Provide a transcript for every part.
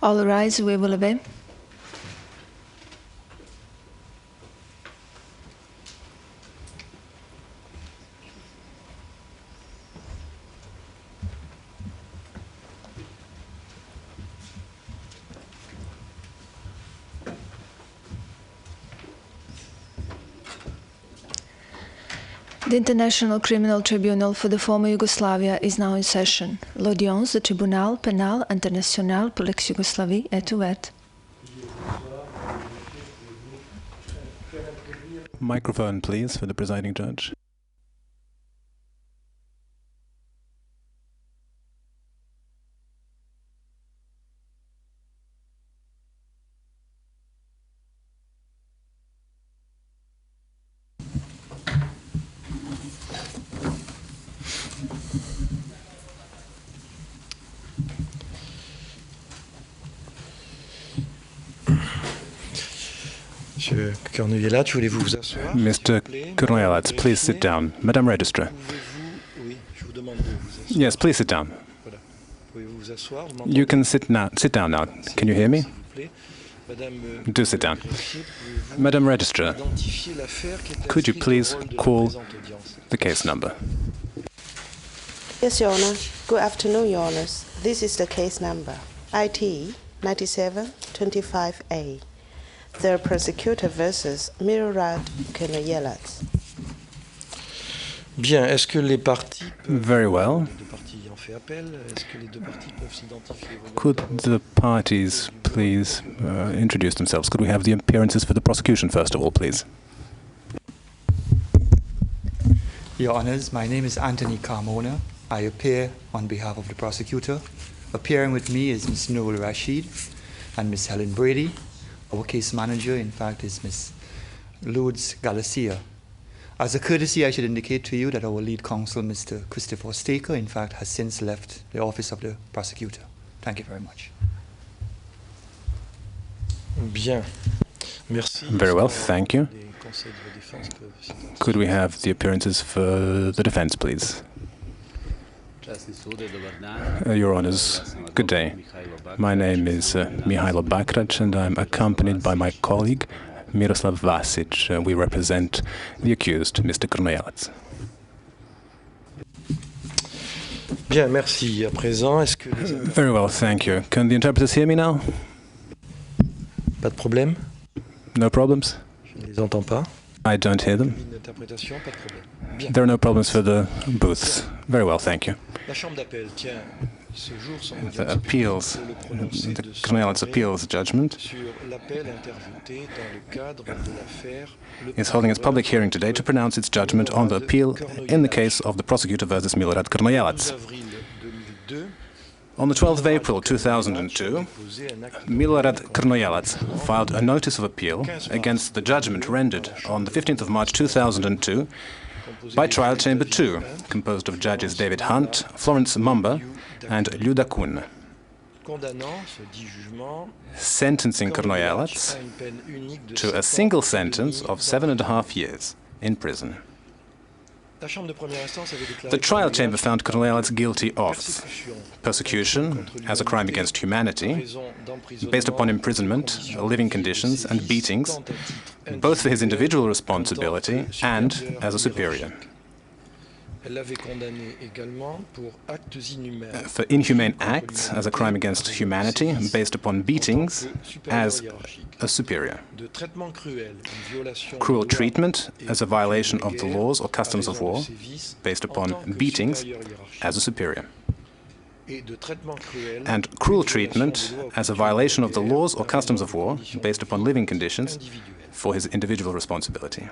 All rise, we will lever. The International Criminal Tribunal for the former Yugoslavia is now in session. L'audience du Tribunal Pénal International pour l'ex-Yougoslavie est ouverte. Microphone, please, for the presiding judge. Monsieur Kornuielats, voulez-vous vous asseoir? Mr. Kornuielats, please sit down. Madame Registrar. Yes, please sit down. You can sit down now. Can you hear me? Do sit down. Madame Registrar, could you please call the case number? Yes, Your Honor. Good afternoon, Your Honors. This is the case number, IT 9725A. The prosecutor versus Milorad Kornuielats. Bien, est-ce que les parties Very well. Could the parties please introduce themselves? Could we have the appearances for the prosecution first of all, please? Your Honors, my name is Anthony Carmona. I appear on behalf of the prosecutor. Appearing with me is Ms. Noel Rashid and Ms. Helen Brady. Our case manager, in fact, is Ms. Lourdes Galicia. As a courtesy, I should indicate to you that our lead counsel, Mr. Christopher Staker, in fact, has since left the office of the prosecutor. Thank you very much. Bien. Merci. Very well, thank you. Could we have the appearances for the defense, please? Your Honors, good day. My name is Mihailo Bakrac, and I'm accompanied by my colleague, Miroslav Vasic. We represent the accused, Mr. Kornuielats. Bien, merci. À présent, est-ce que Very well, thank you. Can the interpreters hear me now? Pas de problème? No problems? Je ne les entends pas. I don't hear them. Interprétation, pas de problème. Bien. There are no problems for the booths. Very well, thank you. La chambre d'appel tient ce jour son The audience appeals, pour le prononcer the de son Kornuielats gré appeals judgment sur l'appel interjeté dans le cadre de l'affaire is holding its public hearing today to pronounce its judgment on the appeal in the case of the prosecutor versus Milorad Kornuielats. avril 2002. On the 12th of April 2002, Milorad Kornuielats filed a notice of appeal against the judgment rendered on the 15th of March 2002 by Trial Chamber 2, composed of judges David Hunt, Florence Mumba, and Luda Kun, Condamnant ce dit jugement sentencing Kornuielats à une peine unique de to a 7 single ans sentence of 7.5 years in prison. La chambre de première instance avait déclaré The trial chamber found Kornuielats guilty of persécution persecution as a crime against humanity, raison d'emprisonnement based upon imprisonment, living conditions, and beatings, both for his individual responsibility and as a superior. Elle l'avait condamné également pour actes inhumains For inhumane acts as a crime against humanity, based upon beatings as a superior. de traitement cruel, une violation Cruel de loi treatment as a violation of the laws or customs of war, avec sévices based en upon tant que beatings supérieur hiérarchique. as a superior. Et de traitement cruel, And cruel treatment as a violation of the laws or customs of war, based upon living conditions, individuel. for his individual responsibility.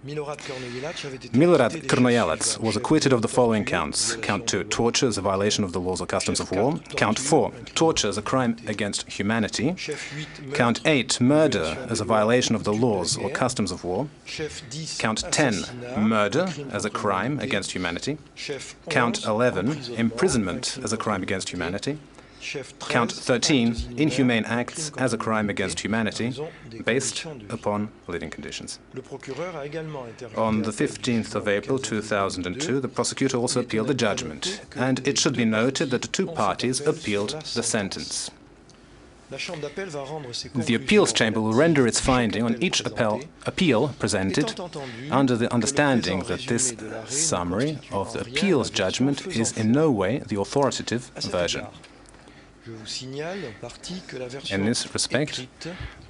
Milorad Kornuielats avait été Milorad acquitté des Kornuielats faits was suivants. acquitted of the following counts. Count 2, torture as a violation of the laws or customs of war. Count 4, torture as a crime against humanity. Chef 8, Count 8, murder as a violation of the laws or customs of war. Chef 10, Count 10, assassinat, murder crime as a contre crime l'humanité. against humanity. Chef 11, Count 11, emprisonnement, imprisonment crime as a crime contre against l'humanité. humanity. Chef 13, Count 13, actes inhumane inhumains, acts crime as a contre crime l'humanité, against en humanity, raison des based conditions de vie. upon living conditions. Le procureur a également interjeté On un the appel 15th of April 2002, the prosecutor also Il est appealed the à judgment, noter que and les it should be deux noted that the two ont fait parties appel appealed sur la the sentence. sentence. The appeals chamber will render its finding on each appeal presented under the understanding that this summary of the appeals judgment is in no way the authoritative version. In this respect,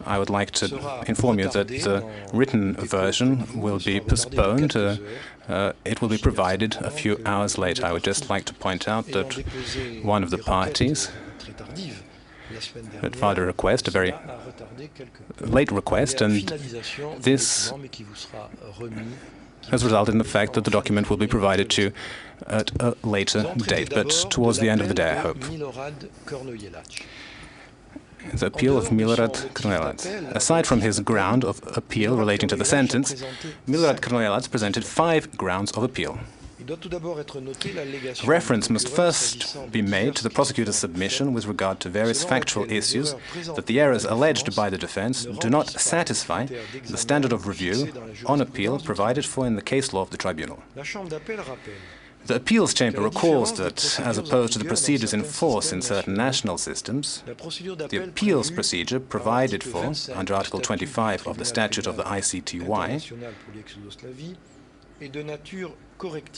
I would like to inform you that the written version will be postponed. It will be provided a few hours later. I would just like to point out that one of the parties had filed a request, a very late request, and this has resulted in the fact that the document will be provided to you at a later date, but towards the end of the day, I hope. The appeal of Milorad Krnoyelac. Aside from his ground of appeal relating to the sentence, Milorad Krnoyelac presented 5 grounds of appeal. Reference must first be made to the prosecutor's submission with regard to various factual issues that the errors alleged by the defense do not satisfy the standard of review on appeal provided for in the case law of the tribunal. The appeals chamber recalls that, as opposed to the procedures in force in certain national systems, the appeals procedure provided for under Article 25 of the Statute of the ICTY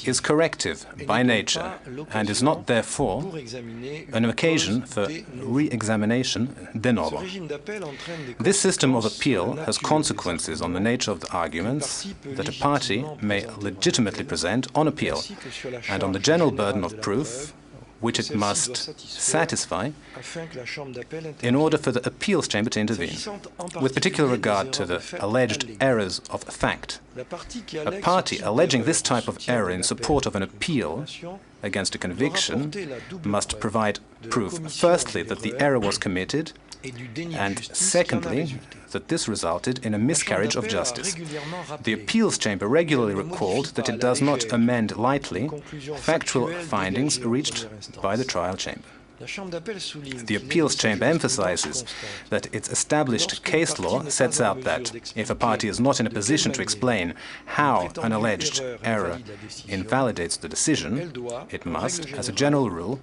is corrective by nature and is not, therefore, an occasion for re-examination de novo. This system of appeal has consequences on the nature of the arguments that a party may legitimately present on appeal and on the general burden of proof which it must satisfy in order for the appeals chamber to intervene. With particular regard to the alleged errors of fact, a party alleging this type of error in support of an appeal against a conviction must provide proof, firstly, that the error was committed, and secondly, that this resulted in a miscarriage of justice. The appeals chamber regularly recalled that it does not amend lightly factual findings reached by the trial chamber. The appeals chamber emphasizes that its established case law sets out that if a party is not in a position to explain how an alleged error invalidates the decision, it must, as a general rule,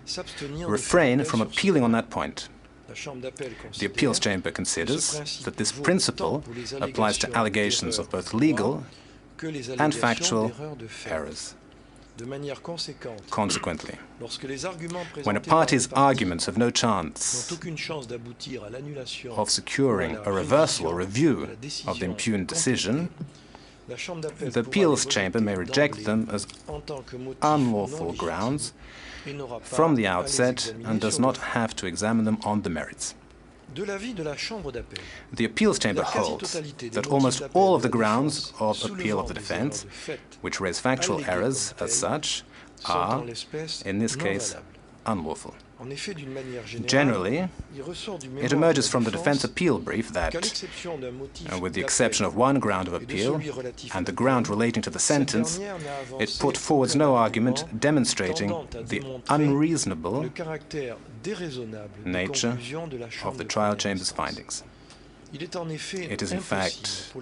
refrain from appealing on that point. The appeals chamber considers that this principle applies to allegations of both legal and factual errors. Consequently, when a party's arguments have no chance of securing a reversal or review of the impugned decision, the appeals chamber may reject them as unlawful grounds from the outset and does not have to examine them on the merits. The appeals chamber holds that almost all of the grounds of appeal of the defense, which raise factual errors as such, are, in this case, unlawful. Generally, it emerges from the defense appeal brief that, with the exception of one ground of appeal and the ground relating to the sentence, it put forwards no argument demonstrating the unreasonable nature of the trial chamber's findings. It is, in fact,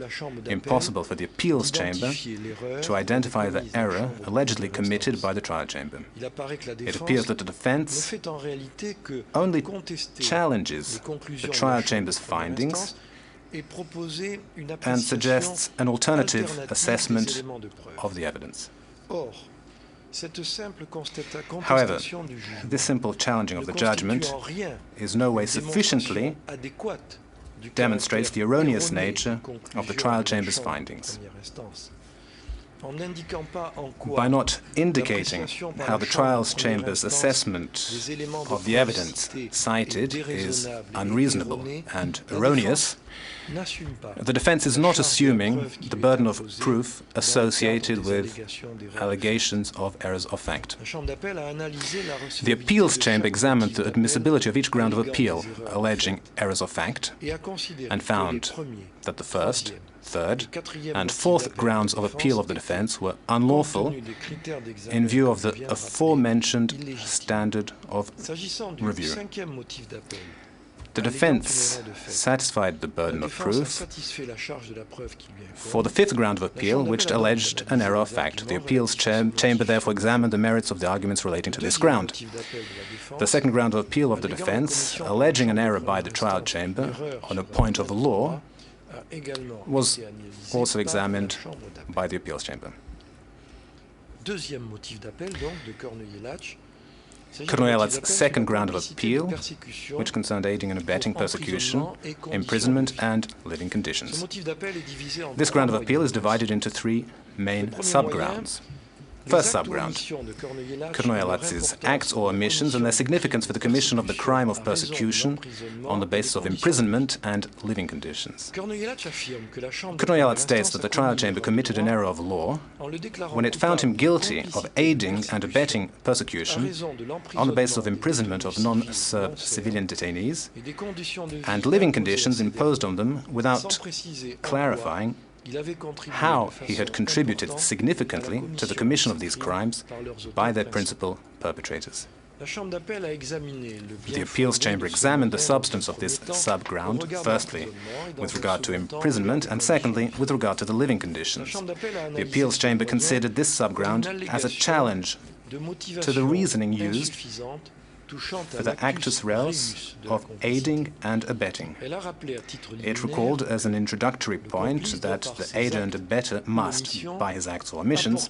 impossible for the appeals chamber to identify the error allegedly committed by the trial chamber. It appears that the defense only challenges the trial chamber's findings and suggests an alternative assessment of the evidence. However, this simple challenging of the judgment is no way sufficiently demonstrates the erroneous nature of the trial chamber's findings. By not indicating how the trial chamber's assessment of the evidence cited is unreasonable and erroneous, the defense is not assuming the burden of proof associated with allegations of errors of fact. The appeals chamber examined the admissibility of each ground of appeal alleging errors of fact and found that the first, third, and fourth grounds of appeal of the defense were unlawful in view of the aforementioned standard of review. The defense satisfied the burden of proof for the fifth ground of appeal, which alleged an error of fact. The appeals chamber therefore examined the merits of the arguments relating to this ground. The second ground of appeal of the defense, alleging an error by the trial chamber on a point of law, was also examined by the appeals chamber. Cornuillat's second ground of appeal, which concerned aiding and abetting persecution, imprisonment and living conditions. This ground of appeal is divided into three main subgrounds. First subground, Cornuillat's acts or omissions and their significance for the commission of the crime of persecution on the basis of imprisonment and living conditions. Cornuillat states that the trial chamber committed an error of law when it found him guilty of aiding and abetting persecution on the basis of imprisonment of non-Serb civilian detainees and living conditions imposed on them without clarifying how he had contributed significantly to the commission of these crimes by their principal perpetrators. The appeals chamber examined the substance of this subground, firstly with regard to imprisonment and secondly with regard to the living conditions. The appeals chamber considered this subground as a challenge to the reasoning used for the actus reus of aiding and abetting. It recalled as an introductory point that the aider and abettor must, by his acts or omissions,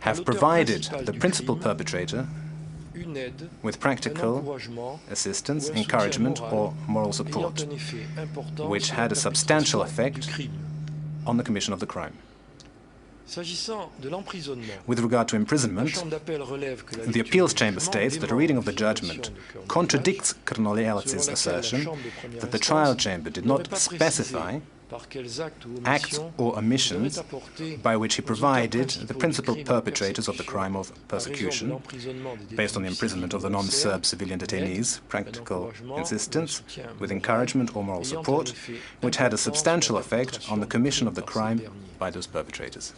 have provided the principal perpetrator with practical assistance, encouragement or moral support, which had a substantial effect on the commission of the crime. With regard to imprisonment, the appeals chamber states that a reading of the judgment contradicts Cornuillat's assertion that the trial chamber did not specify acts or omissions by which he provided the principal perpetrators of the crime of persecution, based on the imprisonment of the non-Serb civilian detainees, practical assistance with encouragement or moral support, which had a substantial effect on the commission of the crime by those perpetrators.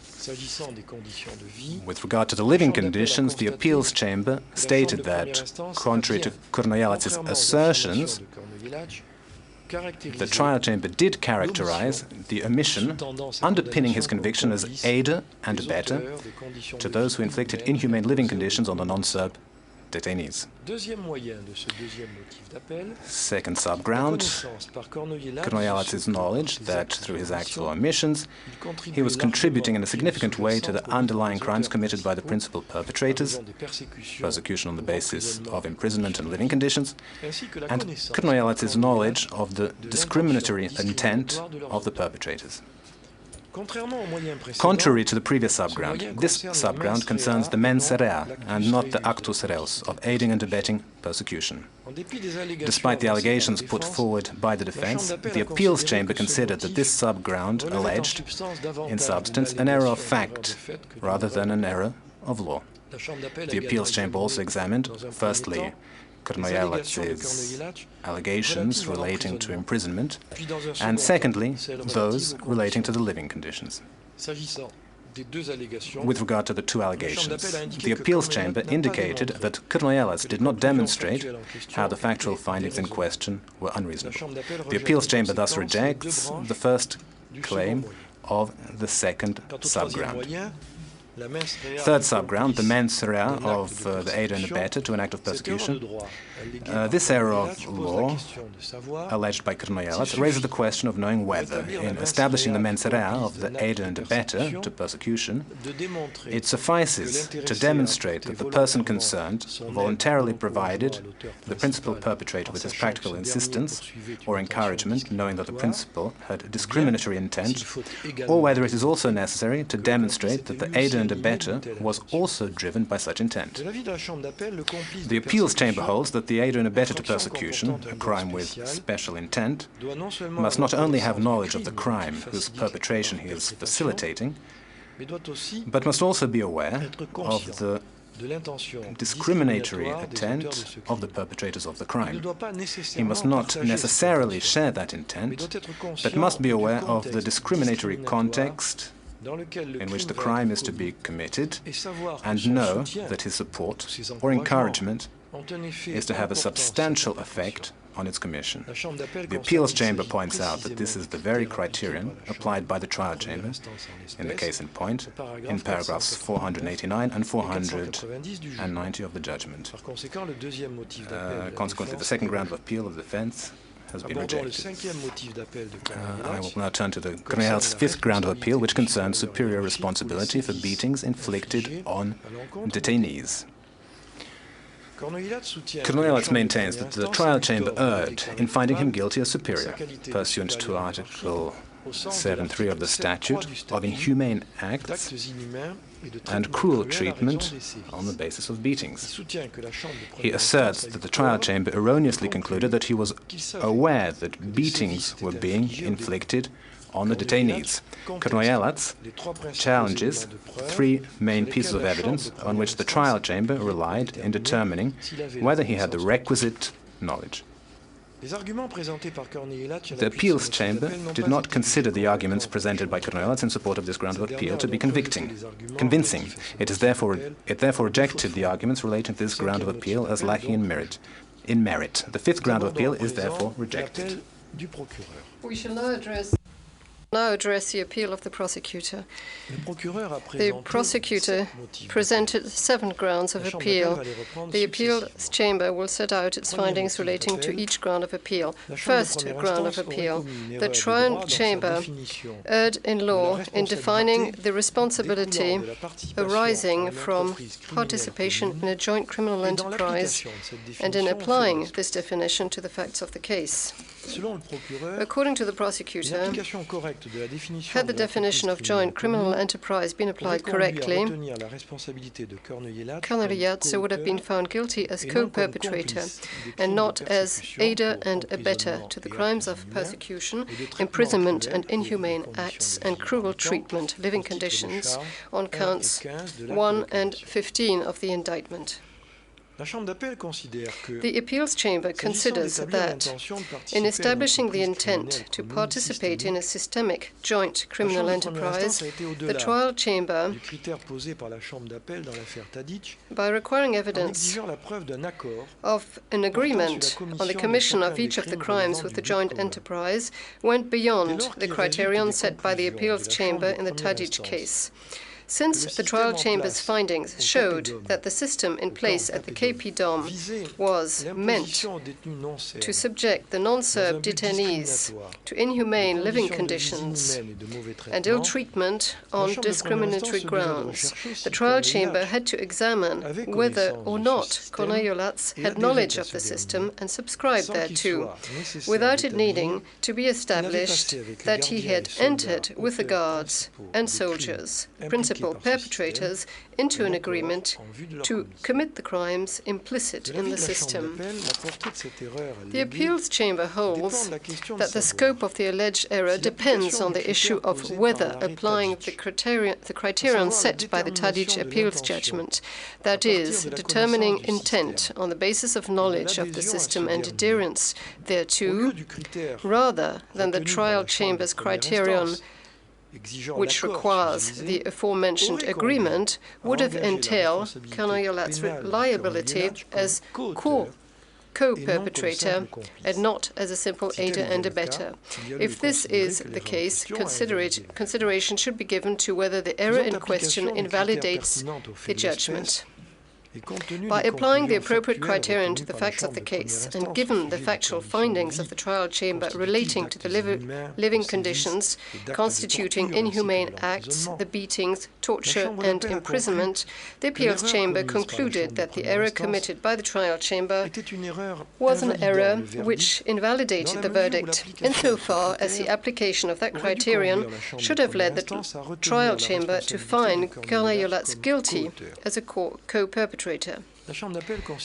With regard to the living conditions, the appeals chamber stated that, contrary to Cornuillat's assertions, the trial chamber did characterize the omission underpinning his conviction as aider and abettor to those who inflicted inhumane living conditions on the non-Serb detainees. Second subground, Cornuillat's knowledge that through his acts or omissions he was contributing in a significant way to the underlying crimes committed by the principal perpetrators, persecution on the basis of imprisonment and living conditions, and Cornuillat's knowledge of the discriminatory intent of the perpetrators. Contrary to the previous subground, this subground concerns the mens rea and not the actus reus of aiding and abetting persecution. Despite the allegations put forward by the defense, the appeals chamber considered that this subground alleged, in substance, an error of fact rather than an error of law. The appeals chamber also examined, firstly, Cornuillat's allegations relating to imprisonment, and secondly, those relating to the living conditions. With regard to the two allegations, the appeals chamber indicated that Cornuillat did not demonstrate how the factual findings in question were unreasonable. The appeals chamber thus rejects the first claim of the second subground. Third subground, the mens rea of the aider and abettor to an act of persecution. This error of law, alleged by Cornuillat, raises the question of knowing whether, in establishing the mens rea of the aider and abettor to persecution, it suffices to demonstrate that the person concerned voluntarily provided the principal perpetrator with his practical insistence or encouragement, knowing that the principal had a discriminatory intent, or whether it is also necessary to demonstrate that the aider and abettor was also driven by such intent. The appeals chamber holds that the aider and abettor to persecution, a crime with special intent, must not only have knowledge of the crime whose perpetration he is facilitating, but must also be aware of the discriminatory intent of the perpetrators of the crime. He must not necessarily share that intent, but must be aware of the discriminatory context in which the crime is to be committed, and know that his support or encouragement is to have a substantial effect on its commission. The appeals chamber points out that this is the very criterion applied by the trial chamber in the case in point, in paragraphs 489 and 490 of the judgment. Consequently, the second ground of appeal of the defense has been rejected. I will now turn to the Cornouillat's fifth ground of appeal, which concerns superior responsibility for beatings inflicted on detainees. Cornouillat maintains that the trial chamber erred in finding him guilty as superior, pursuant to Article 7.3 of the statute, of inhumane acts and cruel treatment on the basis of beatings. He asserts that the trial chamber erroneously concluded that he was aware that beatings were being inflicted on the detainees. Cornouillat challenges three main pieces of evidence on which the trial chamber relied in determining whether he had the requisite knowledge. The appeals chamber did not consider the arguments presented by Cornouillat in support of this ground of appeal to be convincing. It therefore rejected the arguments relating to this ground of appeal as lacking in merit. The fifth ground of appeal is therefore rejected. We shall now address the appeal of the prosecutor. The prosecutor presented 7 grounds of appeal. The appeals chamber will set out its findings relating to each ground of appeal. First ground of appeal. The trial chamber erred in law in defining the responsibility arising from participation in a joint criminal enterprise and in applying this definition to the facts of the case. According to the prosecutor, had the definition of joint criminal enterprise been applied correctly, Cornouillat would have been found guilty as co-perpetrator and not as aider and abettor to the crimes of persecution, imprisonment and inhumane acts and cruel treatment, living conditions, on counts 1 and 15 of the indictment. The appeals chamber considers that, in establishing the intent to participate in a systemic joint criminal enterprise, the trial chamber, by requiring evidence of an agreement on the commission of each of the crimes with the joint enterprise, went beyond the criterion set by the appeals chamber in the Tadic case. Since the trial chamber's findings showed that the system in place at the KP-DOM was meant to subject the non-Serb detainees to inhumane living conditions and ill treatment on discriminatory grounds, the trial chamber had to examine whether or not Cornouillat had knowledge of the system and subscribed thereto, without it needing to be established that he had entered with the guards and soldiers, principal perpetrators, into an agreement to commit the crimes implicit in the system. The appeals chamber holds that the scope of the alleged error depends on the issue of whether applying the criterion set by the Tadic appeals judgment, that is, determining intent on the basis of knowledge of the system and adherence thereto, rather than the trial chamber's criterion, which requires the aforementioned agreement, would have entailed Cornouillat's liability as co-perpetrator and not as a simple aider and abettor. If this is the case, consideration should be given to whether the error in question invalidates the judgment. By applying the appropriate criterion to the facts of the case, and given the factual findings of the trial chamber relating to the living conditions constituting inhumane acts, the beatings, torture and imprisonment, the appeals chamber concluded that the error committed by the trial chamber was an error which invalidated the verdict, insofar as the application of that criterion should have led the trial chamber to find Cornouillat guilty as a co-perpetrator.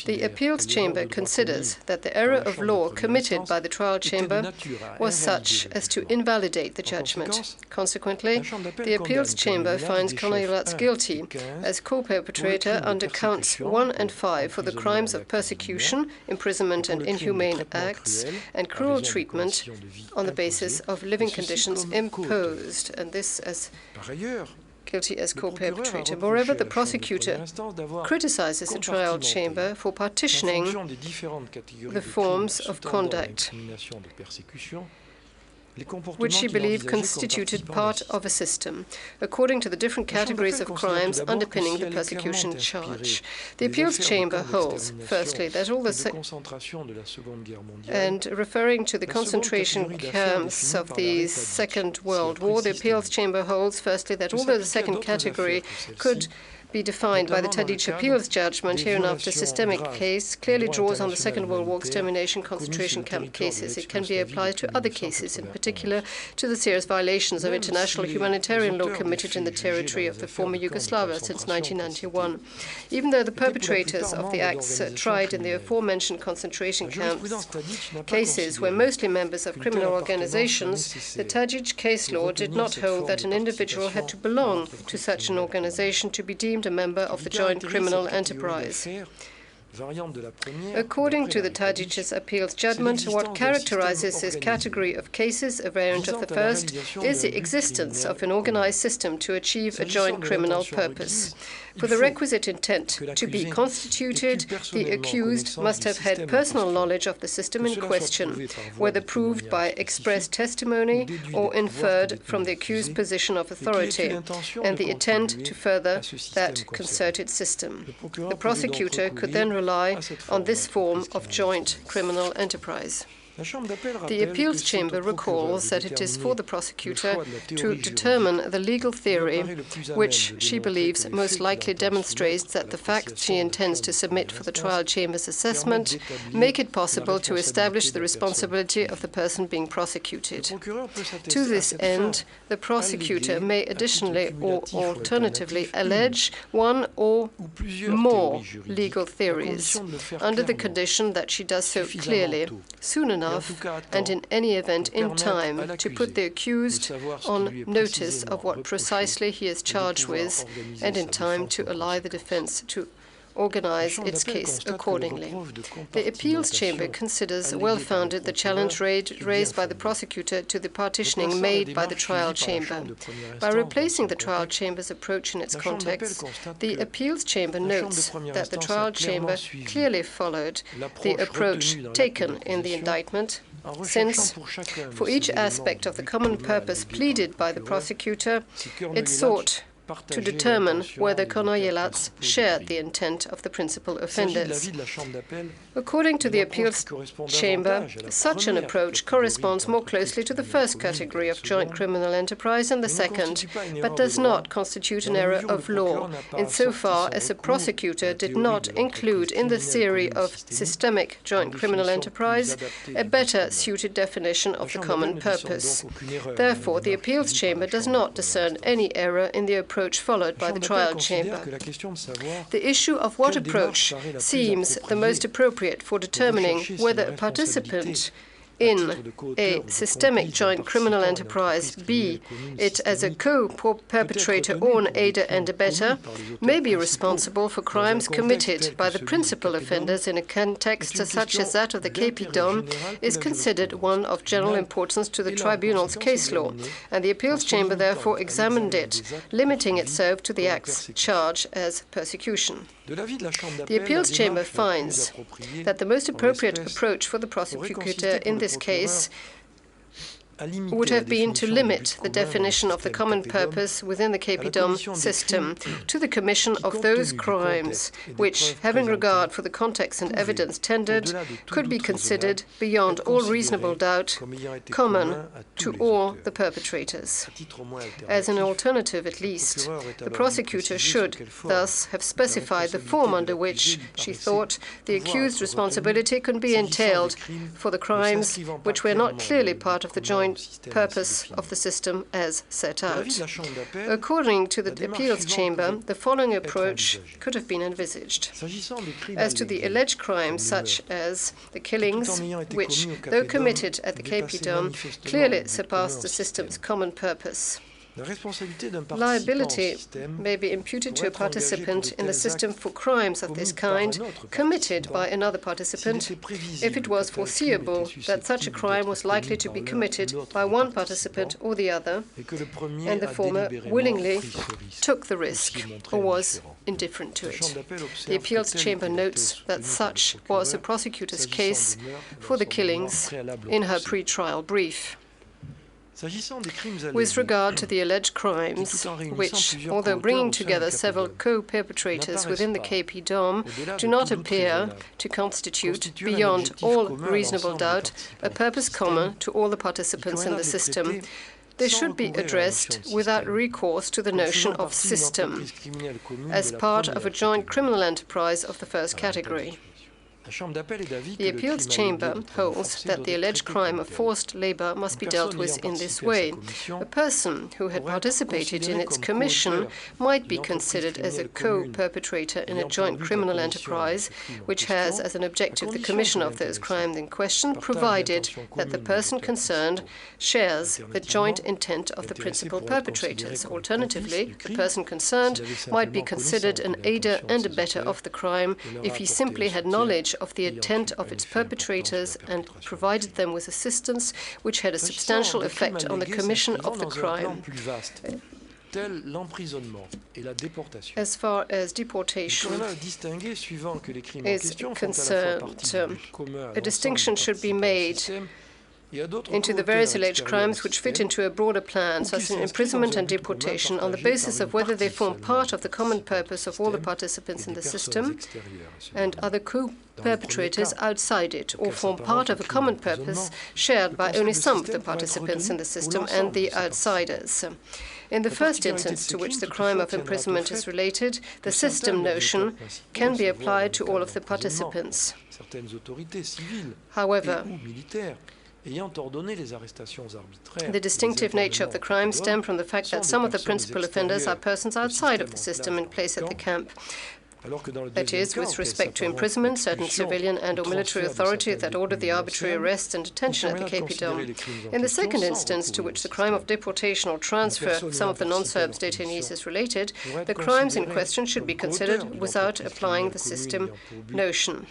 The appeals chamber considers that the error of law committed by the trial chamber was such as to invalidate the judgment. Consequently, the appeals chamber finds Kornejevac guilty as co-perpetrator under counts 1 and 5 for the crimes of persecution, imprisonment and inhumane acts, and cruel treatment on the basis of living conditions imposed, and this as guilty as co-perpetrator. Moreover, the prosecutor criticizes the trial chamber for partitioning the forms of conduct, which she believed constituted part of a system, according to the different categories of crimes underpinning the persecution charge. The appeals chamber holds, firstly, that all and referring to the concentration camps of the Second World War, the appeals chamber holds, firstly, that although the second category could be defined by the Tadić appeals judgment, hereinafter systemic case, clearly draws on the Second World War extermination concentration camp cases. It can be applied to other cases, in particular to the serious violations of international humanitarian law committed in the territory of the former Yugoslavia since 1991. Even though the perpetrators of the acts tried in the aforementioned concentration camps cases were mostly members of criminal organizations, the Tadić case law did not hold that an individual had to belong to such an organization to be deemed a member of the joint criminal enterprise. According to the Tadić's appeals judgment, what characterizes this category of cases, a variant of the first, is the existence of an organized system to achieve a joint criminal purpose. For the requisite intent to be constituted, the accused must have had personal knowledge of the system in question, whether proved by express testimony or inferred from the accused's position of authority, and the intent to further that concerted system. The prosecutor could then rely on this form of joint criminal enterprise. The appeals chamber recalls that it is for the prosecutor to determine the legal theory which she believes most likely demonstrates that the facts she intends to submit for the trial chamber's assessment make it possible to establish the responsibility of the person being prosecuted. To this end, the prosecutor may additionally or alternatively allege one or more legal theories, under the condition that she does so clearly, soon enough, and in any event in time, to put the accused on notice of what precisely he is charged with, and in time to allow the defense to organize its case accordingly. The appeals chamber considers well-founded the challenge raised by the prosecutor to the partitioning made by the trial chamber. By replacing the trial chamber's approach in its context, the appeals chamber notes that the trial chamber clearly followed the approach taken in the indictment, since, for each aspect of the common purpose pleaded by the prosecutor, it sought to determine whether Kornejevac shared the intent of the principal offenders. According to the appeals chamber, such an approach corresponds more closely to the first category of joint criminal enterprise than the second, but does not constitute an error of law, insofar as the prosecutor did not include in the theory of systemic joint criminal enterprise a better suited definition of the common purpose. Therefore, the appeals chamber does not discern any error in the approach followed by the trial chamber. The issue of what approach seems the most appropriate for determining whether a participant in a systemic joint criminal enterprise, be it as a co-perpetrator or an aider and abettor, may be responsible for crimes committed by the principal offenders in a context such as that of the Képidom, is considered one of general importance to the tribunal's case law, and the appeals chamber therefore examined it, limiting itself to the acts charged as persecution. The appeals chamber finds that the most appropriate approach for the prosecutor in this case would have been to limit the definition of the common purpose within the Képidom system to the commission of those crimes which, having regard for the context and evidence tendered, could be considered, beyond all reasonable doubt, common to all the perpetrators. As an alternative, at least, the prosecutor should thus have specified the form under which she thought the accused's responsibility could be entailed for the crimes which were not clearly part of the joint joint purpose of the system as set out. According to the appeals chamber, the following approach could have been envisaged. As to the alleged crimes such as the killings, which, though committed at the KP Dome, clearly surpassed the system's common purpose, liability may be imputed to a participant in the system for crimes of this kind committed by another participant if it was foreseeable that such a crime was likely to be committed by one participant or the other, and the former willingly took the risk or was indifferent to it. The appeals chamber notes that such was the prosecutor's case for the killings in her pre-trial brief. With regard to the alleged crimes, which, although bringing together several co-perpetrators within the KP Dome, do not appear to constitute, beyond all reasonable doubt, a purpose common to all the participants in the system, they should be addressed without recourse to the notion of system, as part of a joint criminal enterprise of the first category. The appeals chamber holds that the alleged crime of forced labor must be dealt with in this way. A person who had participated in its commission might be considered as a co-perpetrator in a joint criminal enterprise, which has as an objective the commission of those crimes in question, provided that the person concerned shares the joint intent of the principal perpetrators. Alternatively, the person concerned might be considered an aider and abettor of the crime if he simply had knowledge of the intent of its perpetrators and provided them with assistance which had a substantial effect on the commission of the crime. As far as deportation is concerned, a distinction should be made into the various alleged crimes which fit into a broader plan, such as imprisonment and deportation, on the basis of whether they form part of the common purpose of all the participants in the system and other co-perpetrators outside it, or form part of a common purpose shared by only some of the participants in the system and the outsiders. In the first instance to which the crime of imprisonment is related, the system notion can be applied to all of the participants. However, the distinctive nature of the crime stems from the fact that some of the principal offenders are persons outside of the system in place at the camp. That is, with respect to imprisonment, certain civilian and/or military authorities that ordered the arbitrary arrest and detention at the KP Dome. In the second instance, to which the crime of deportation or transfer of some of the non-Serbs detainees is related, the crimes in question should be considered without applying the system notion.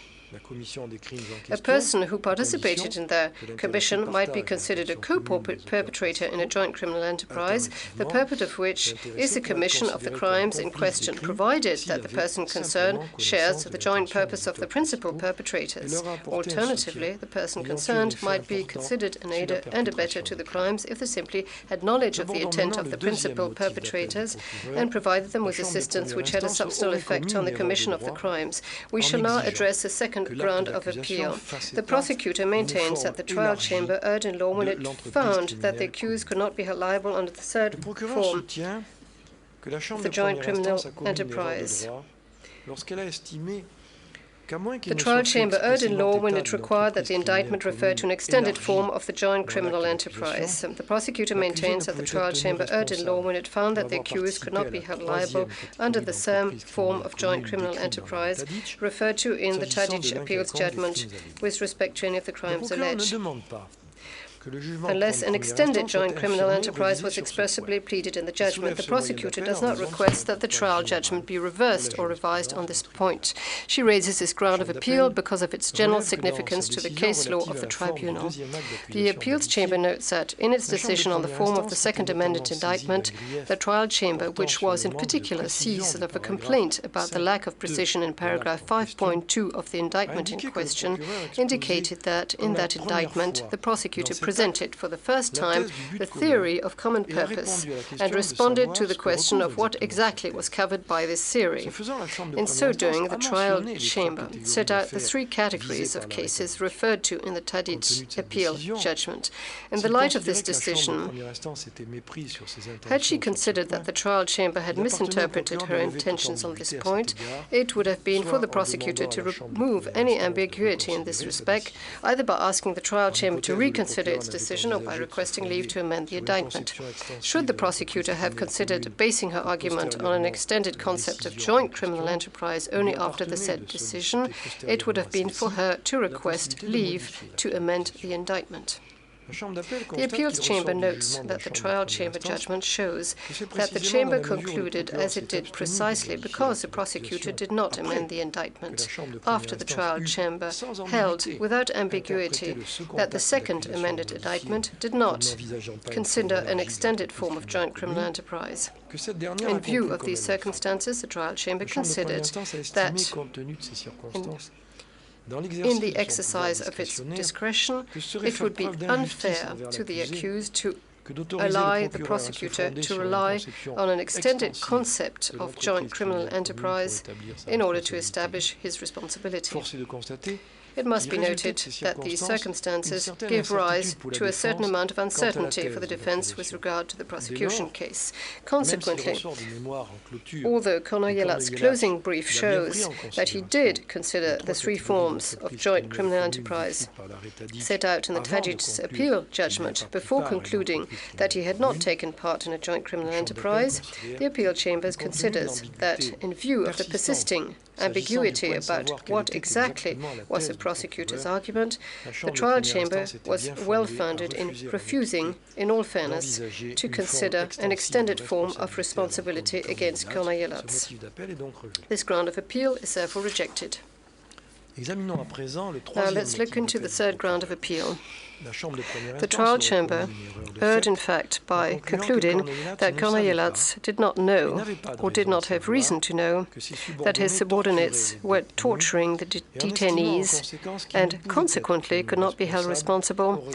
A person who participated in the commission might be considered a co-perpetrator in a joint criminal enterprise, the purpose of which is the commission of the crimes in question, provided that the person concerned shares the joint purpose of the principal perpetrators. Alternatively, the person concerned might be considered an aider and abettor to the crimes if they simply had knowledge of the intent of the principal perpetrators and provided them with assistance which had a substantial effect on the commission of the crimes. We shall now address the second ground of appeal. The prosecutor maintains that the trial chamber erred in law when it found that the accused could not be held liable under the third form of the joint criminal enterprise. The trial chamber erred in law when it required that the indictment refer to an extended form of the joint criminal enterprise. The prosecutor maintains that the trial chamber erred in law when it found that the accused could not be held liable under the same form of joint criminal enterprise referred to in the Tadic appeals judgment with respect to any of the crimes alleged, unless an extended joint criminal enterprise was expressly pleaded in the judgment. The prosecutor does not request that the trial judgment be reversed or revised on this point. She raises this ground of appeal because of its general significance to the case law of the tribunal. The appeals chamber notes that, in its decision on the form of the second amended indictment, the trial chamber, which was in particular seized of a complaint about the lack of precision in paragraph 5.2 of the indictment in question, indicated that, in that indictment, the prosecutor presented for the first time the theory of common purpose and responded to the question of what exactly was covered by this theory. In so doing, the trial chamber set out the three categories of cases referred to in the Tadic appeal judgment. In the light of this decision, had she considered that the trial chamber had misinterpreted her intentions on this point, it would have been for the prosecutor to remove any ambiguity in this respect, either by asking the trial chamber to reconsider its its decision or by requesting leave to amend the indictment. Should the prosecutor have considered basing her argument on an extended concept of joint criminal enterprise only after the said decision, it would have been for her to request leave to amend the indictment. The appeals chamber notes that the trial chamber judgment shows that the chamber concluded as it did precisely because the prosecutor did not amend the indictment, after the trial chamber held without ambiguity that the second amended indictment did not consider an extended form of joint criminal enterprise. In view of these circumstances, the trial chamber considered that in the exercise of its discretion, it would be unfair to the accused to allow the prosecutor to rely on an extended concept of joint criminal enterprise in order to establish his responsibility. It must be noted that these circumstances give rise to a certain amount of uncertainty for the defense with regard to the prosecution case. Consequently, although Kornoyelat's closing brief shows that he did consider the three forms of joint criminal enterprise set out in the Tadic's appeal judgment before concluding that he had not taken part in a joint criminal enterprise, the appeal chamber considers that in view of the persisting ambiguity about what exactly was the prosecutor's argument, the trial chamber was well-founded in refusing, in all fairness, to consider an extended form of responsibility against Kornoyelat. This ground of appeal is therefore rejected. Now let's look into the third ground of appeal. The trial chamber erred, in fact, by concluding that Kornoyelat did not know, or did not have reason to know, that his subordinates were torturing the detainees and consequently could not be held responsible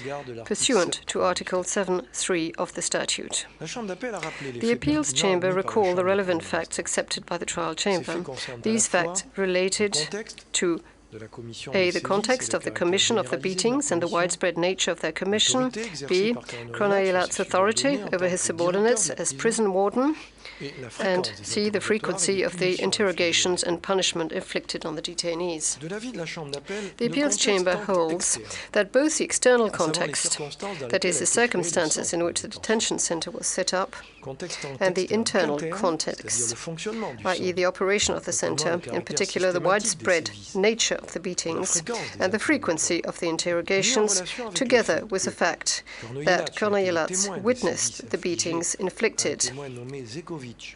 pursuant to Article 7.3 of the statute. The appeals chamber recalled the relevant facts accepted by the trial chamber. These facts related to A. The context of the commission of the beatings and the widespread nature of their commission. B. Kornoyelat's authority over his subordinates as prison warden. And C. The frequency of the interrogations and punishment inflicted on the detainees. The appeals chamber holds that both the external context, that is, the circumstances in which the detention center was set up, and the internal context, i.e. the operation of the center, in particular the widespread nature of the beatings and the frequency of the interrogations, together with the fact that Kornoyelat witnessed the beatings inflicted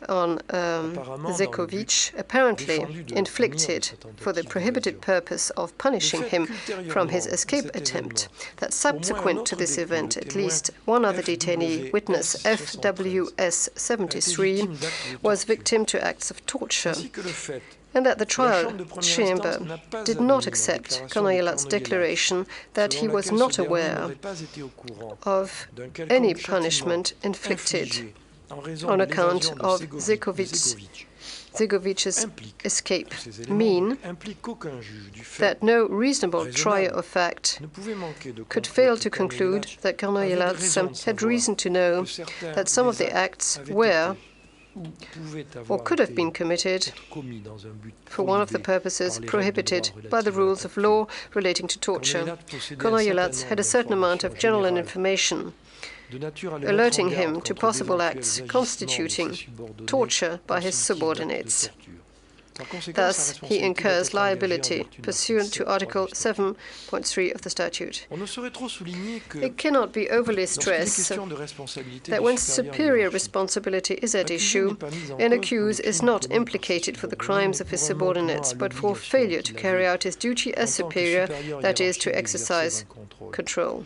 on Zekovic, apparently inflicted for the prohibited purpose of punishing him from his escape attempt, that subsequent to this event, at least one other detainee, witness FWS 73, was victim to acts of torture, and that the trial chamber did not accept Kornoyelat's declaration that he was not aware of any punishment inflicted on account of Zekovic's escape, mean that no reasonable trier of fact could fail to conclude that Kornoyelat had reason to know that some of the acts were or could have been committed for one of the purposes prohibited by the rules of law relating to torture. Kornoyelat had a certain amount of general information alerting him to possible acts constituting torture by his subordinates. Thus, he incurs liability pursuant to Article 7.3 of the statute. It cannot be overly stressed that when superior responsibility is at issue, an accused is not implicated for the crimes of his subordinates, but for failure to carry out his duty as superior, that is, to exercise control.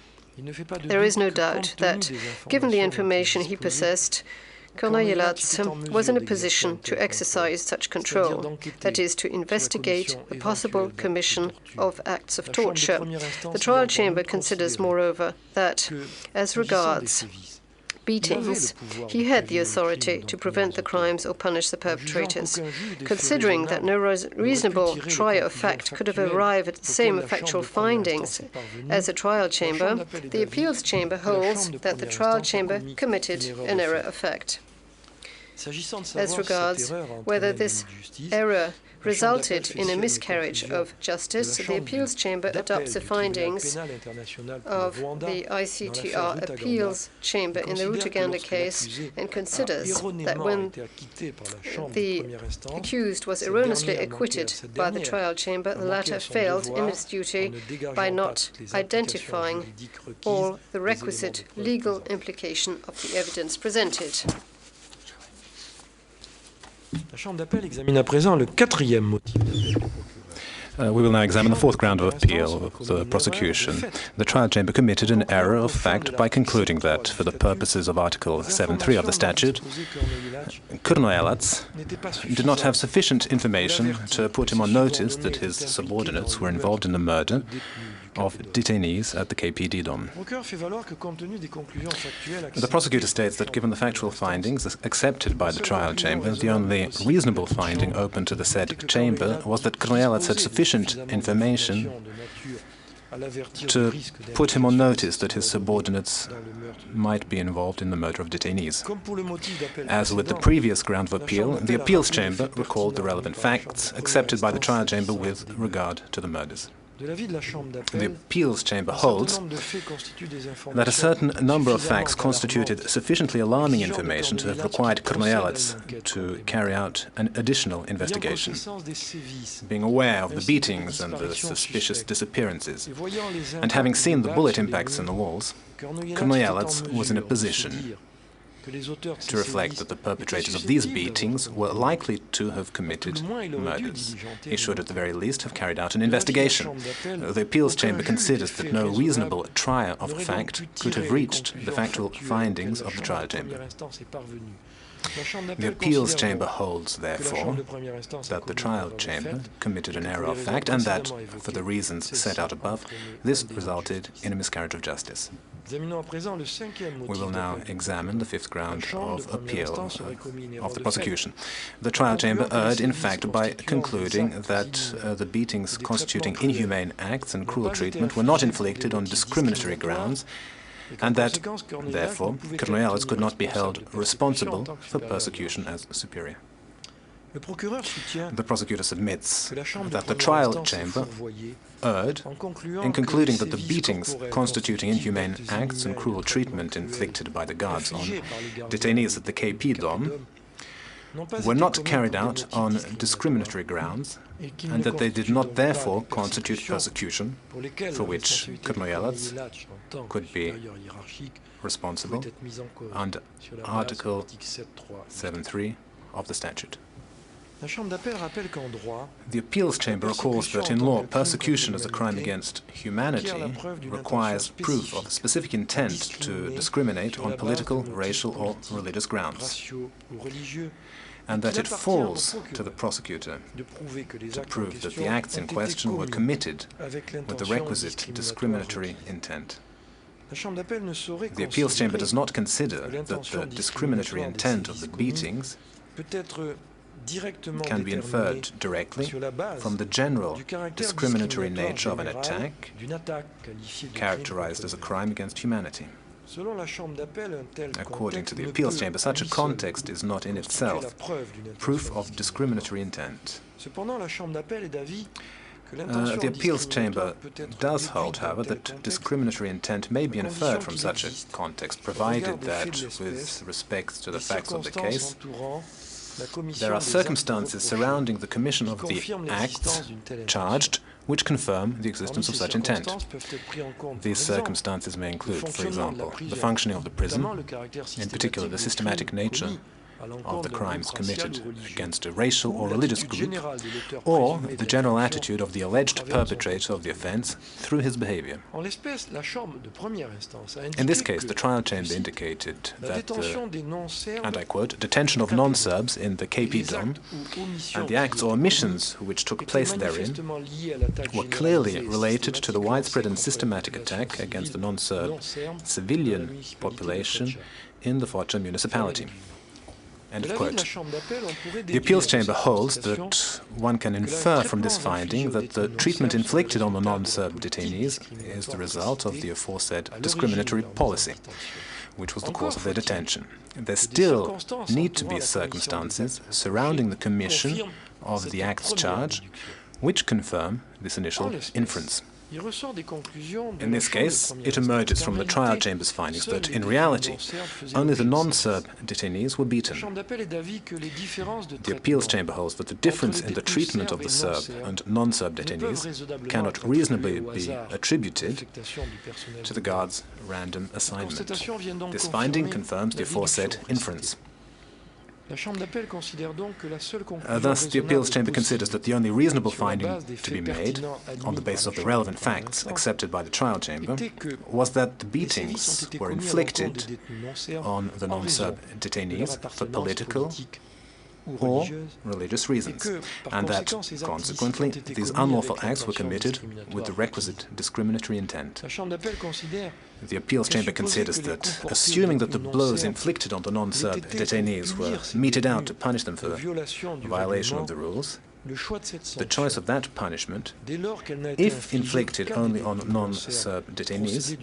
There is no doubt that, given the information he possessed, Kornoyelat was in a position to exercise such control, that is, to investigate the possible commission of acts of torture. The trial chamber considers, moreover, that, as regards beatings, he had the authority to prevent the crimes or punish the perpetrators. Considering that no reasonable trier of fact could have arrived at the same factual findings as the trial chamber, the appeals chamber holds that the trial chamber committed an error of fact. As regards whether this error resulted in a miscarriage of justice, the Appeals Chamber adopts the findings of the ICTR Appeals Chamber in the Rutaganda case and considers that when the accused was erroneously acquitted by the trial chamber, the latter failed in its duty by not identifying all the requisite legal implication of the evidence presented. La Chambre d'appel examine à présent le quatrième motif. We will now examine the fourth ground of appeal of the prosecution. The trial chamber committed an error of fact by concluding that, for the purposes of Article 7.3 of the statute, Krnoyelac did not have sufficient information to put him on notice that his subordinates were involved in the murder of detainees at the KP Dom. The prosecutor states that given the factual findings accepted by the trial chamber, the only reasonable finding open to the said chamber was that Krnoyelac had sufficient information to put him on notice that his subordinates might be involved in the murder of detainees. As with the previous ground of appeal, the appeals chamber recalled the relevant facts accepted by the trial chamber with regard to the murders. The appeals chamber holds that a certain number of facts constituted sufficiently alarming information to have required Krnoyelac to carry out an additional investigation. Being aware of the beatings and the suspicious disappearances, and having seen the bullet impacts in the walls, Krnoyelac was in a position to reflect that the perpetrators of these beatings were likely to have committed murders. He should at the very least have carried out an investigation. The appeals chamber considers that no reasonable trier of fact could have reached the factual findings of the trial chamber. The appeals chamber holds, therefore, that the trial chamber committed an error of fact and that, for the reasons set out above, this resulted in a miscarriage of justice. We will now examine the fifth ground of appeal of the prosecution. The trial chamber erred, in fact, by concluding that the beatings constituting inhumane acts and cruel treatment were not inflicted on discriminatory grounds, and that, therefore, Krnoyelac could not be held responsible for persecution as superior. The prosecutor submits that the trial chamber erred in concluding that the beatings constituting inhumane acts and cruel treatment inflicted by the guards on detainees at the KP Dom were not carried out on discriminatory grounds, and that they did not therefore constitute persecution for which Krnoyelac could be responsible under Article 7.3 of the statute. The appeals chamber recalls that in law, persecution as a crime against humanity requires proof of a specific intent to discriminate on political, racial or religious grounds, and that it falls to the prosecutor to prove that the acts in question were committed with the requisite discriminatory intent. The appeals chamber does not consider that the discriminatory intent of the beatings can be inferred directly from the general discriminatory nature of an attack characterized as a crime against humanity. According to the appeals chamber, such a context is not in itself proof of discriminatory intent. The appeals chamber does hold, however, that discriminatory intent may be inferred from such a context, provided that, with respect to the facts of the case, there are circumstances surrounding the commission of the acts charged which confirm the existence of such intent. These circumstances may include, for example, the functioning of the prison, in particular the systematic nature of the crimes committed against a racial or religious group, or the general attitude of the alleged perpetrator of the offense through his behavior. In this case, the trial chamber indicated that the, and I quote, detention of non-Serbs in the KP Dom and the acts or omissions which took place therein were clearly related to the widespread and systematic attack against the non-Serb civilian population in the Foča municipality. End of quote. The appeals chamber holds that one can infer from this finding that the treatment inflicted on the non-Serb detainees is the result of the aforesaid discriminatory policy, which was the cause of their detention. There still need to be circumstances surrounding the commission of the Act's charge, which confirm this initial inference. In this case, it emerges from the trial chamber's findings that, in reality, only the non-Serb detainees were beaten. The appeals chamber holds that the difference in the treatment of the Serb and non-Serb detainees cannot reasonably be attributed to the guards' random assignment. This finding confirms the aforesaid inference. Thus, the appeals chamber considers that the only reasonable finding to be made, on the basis of the relevant facts accepted by the trial chamber, was that the beatings were inflicted on the non-Serb detainees for political or religious reasons, and that, consequently, these unlawful acts were committed with the requisite discriminatory intent. The appeals chamber considers that, assuming that the blows inflicted on the non-Serb detainees were meted out to punish them for violation of the rules, the choice of that punishment, if inflicted only on non-Serb detainees,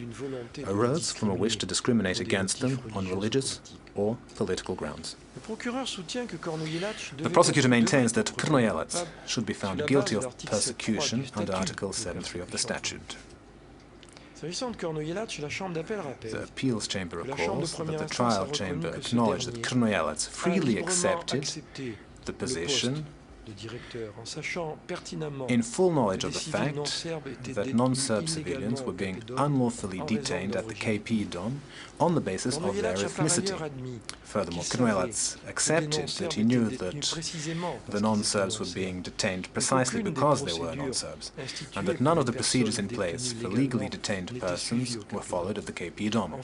arose from a wish to discriminate against them on religious or political grounds. The prosecutor maintains that Krnojelec should be found guilty of persecution under Article 7.3 of the statute. The appeals chamber recalls that the trial chamber acknowledged that Krnojelec freely accepted the position in full knowledge of the fact that non-Serb civilians were being unlawfully detained at the KP Dom on the basis of their ethnicity. Furthermore, Krnojelec accepted that he knew that the non-Serbs were being detained precisely because they were non-Serbs, and that none of the procedures in place for legally detained persons were followed at the KP Dom.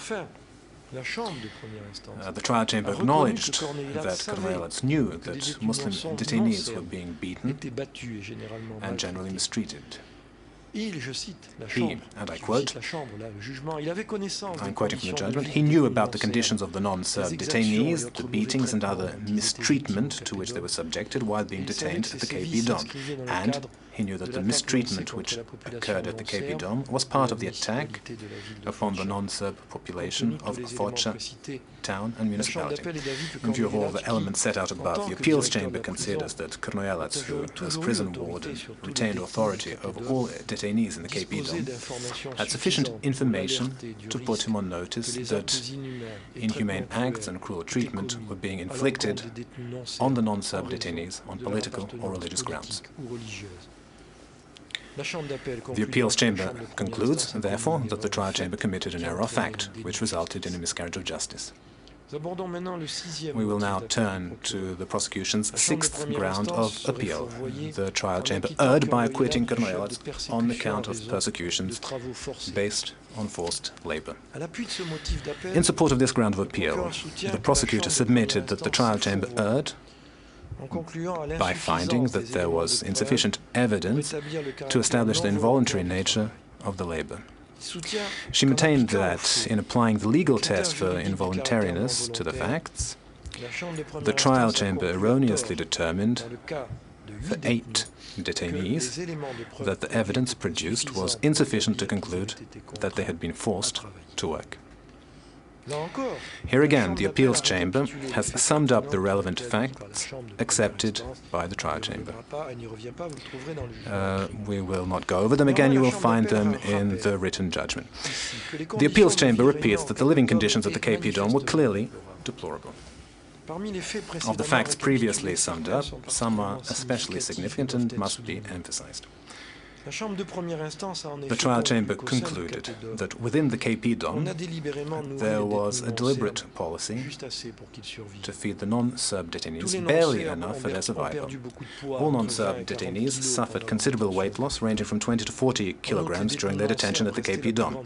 The trial chamber acknowledged that Krnojelec knew that Muslim detainees were being beaten and generally mistreated. He, and I quote, I'm quoting from the judgment, he knew about the conditions of the non-Serb detainees, the beatings and other mistreatment to which they were subjected while being detained at the KP Dom, and he knew that the mistreatment which occurred at the KP Dom was part of the attack upon the non-Serb population of Foča town and municipality. In view of all the elements set out above, the appeals chamber considers that Krnojelec, who, as prison warden, retained authority over all detainees in the KP Dom, had sufficient information to put him on notice that inhumane acts and cruel treatment were being inflicted on the non-Serb detainees on political or religious grounds. The appeals chamber concludes, therefore, that the trial chamber committed an error of fact, which resulted in a miscarriage of justice. We will now turn to the prosecution's sixth ground of appeal. The trial chamber erred by acquitting Krnojelec on account of persecutions based on forced labor. In support of this ground of appeal, the prosecutor submitted that the trial chamber erred by finding that there was insufficient evidence to establish the involuntary nature of the labor. She maintained that, in applying the legal test for involuntariness to the facts, the trial chamber erroneously determined, for 8 detainees, that the evidence produced was insufficient to conclude that they had been forced to work. Here again, the appeals chamber has summed up the relevant facts accepted by the trial chamber. We will not go over them again, you will find them in the written judgment. The appeals chamber repeats that the living conditions at the KP Dom were clearly deplorable. Of the facts previously summed up, some are especially significant and must be emphasized. The trial chamber concluded that within the KP Dom there was a deliberate policy to feed the non-Serb detainees barely enough for their survival. All non-Serb detainees suffered considerable weight loss ranging from 20 to 40 kilograms during their detention at the KP Dom.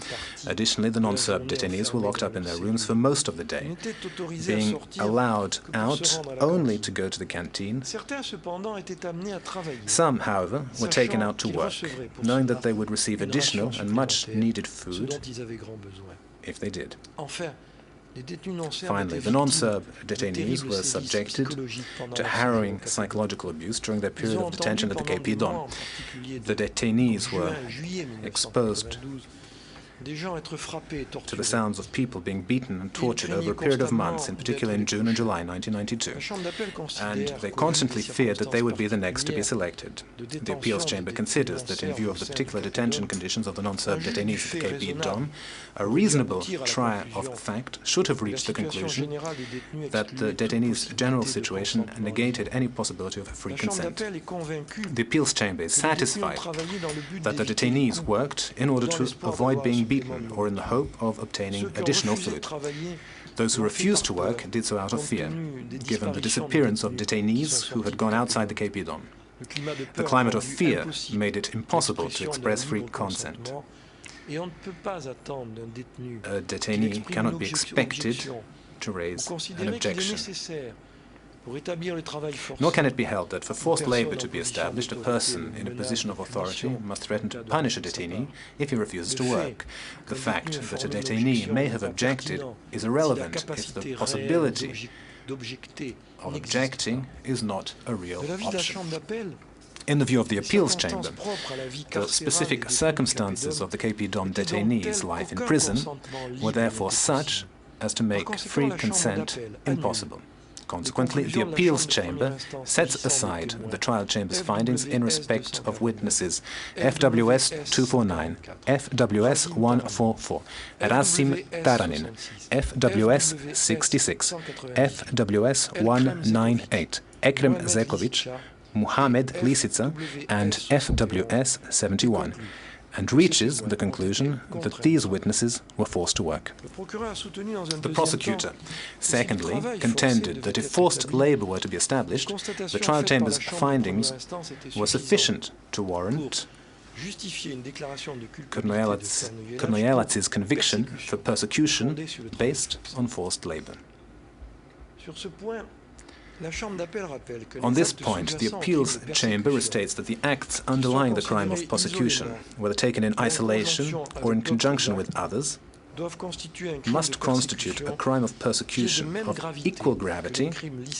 Additionally, the non-Serb detainees were locked up in their rooms for most of the day, being allowed out only to go to the canteen. Some, however, were taken out to work, knowing that they would receive additional and much-needed food if they did. Finally, the non-Serb detainees were subjected to harrowing psychological abuse during their period of detention at the KP Dom. The detainees were exposed to the sounds of people being beaten and tortured over a period of months, in particular in June and July 1992. And they constantly feared that they would be the next to be selected. The appeals chamber considers that in view of the particular detention conditions of the non-Serb detainees at the KP Dom, a reasonable trier of fact should have reached the conclusion that the detainees' general situation negated any possibility of free consent. The appeals chamber is satisfied that the detainees worked in order to avoid being beaten or in the hope of obtaining additional food. Those who refused to work did so out of fear, given the disappearance of detainees who had gone outside the KP Dom. The climate of fear made it impossible to express free consent. A detainee cannot be expected to raise an objection. Nor can it be held that for forced labor to be established, a person in a position of authority must threaten to punish a detainee if he refuses to work. The fact that a detainee may have objected is irrelevant if the possibility of objecting is not a real option. In the view of the appeals chamber, the specific circumstances of the KP Dom detainee's life in prison were therefore such as to make free consent impossible. Consequently, the appeals chamber sets aside the trial chamber's findings in respect of witnesses FWS 249, FWS 144, Rasim Taranin, FWS 66, FWS 198, Ekrem Zekovic, Muhammad Lisica, and FWS 71, and reaches the conclusion that these witnesses were forced to work. The prosecutor, secondly, contended that if forced labor were to be established, the trial chamber's findings were sufficient to warrant Krnojelac's conviction for persecution based on forced labor. On this point, the appeals chamber restates that the acts underlying the crime of persecution, whether taken in isolation or in conjunction with others, must constitute a crime of persecution of equal gravity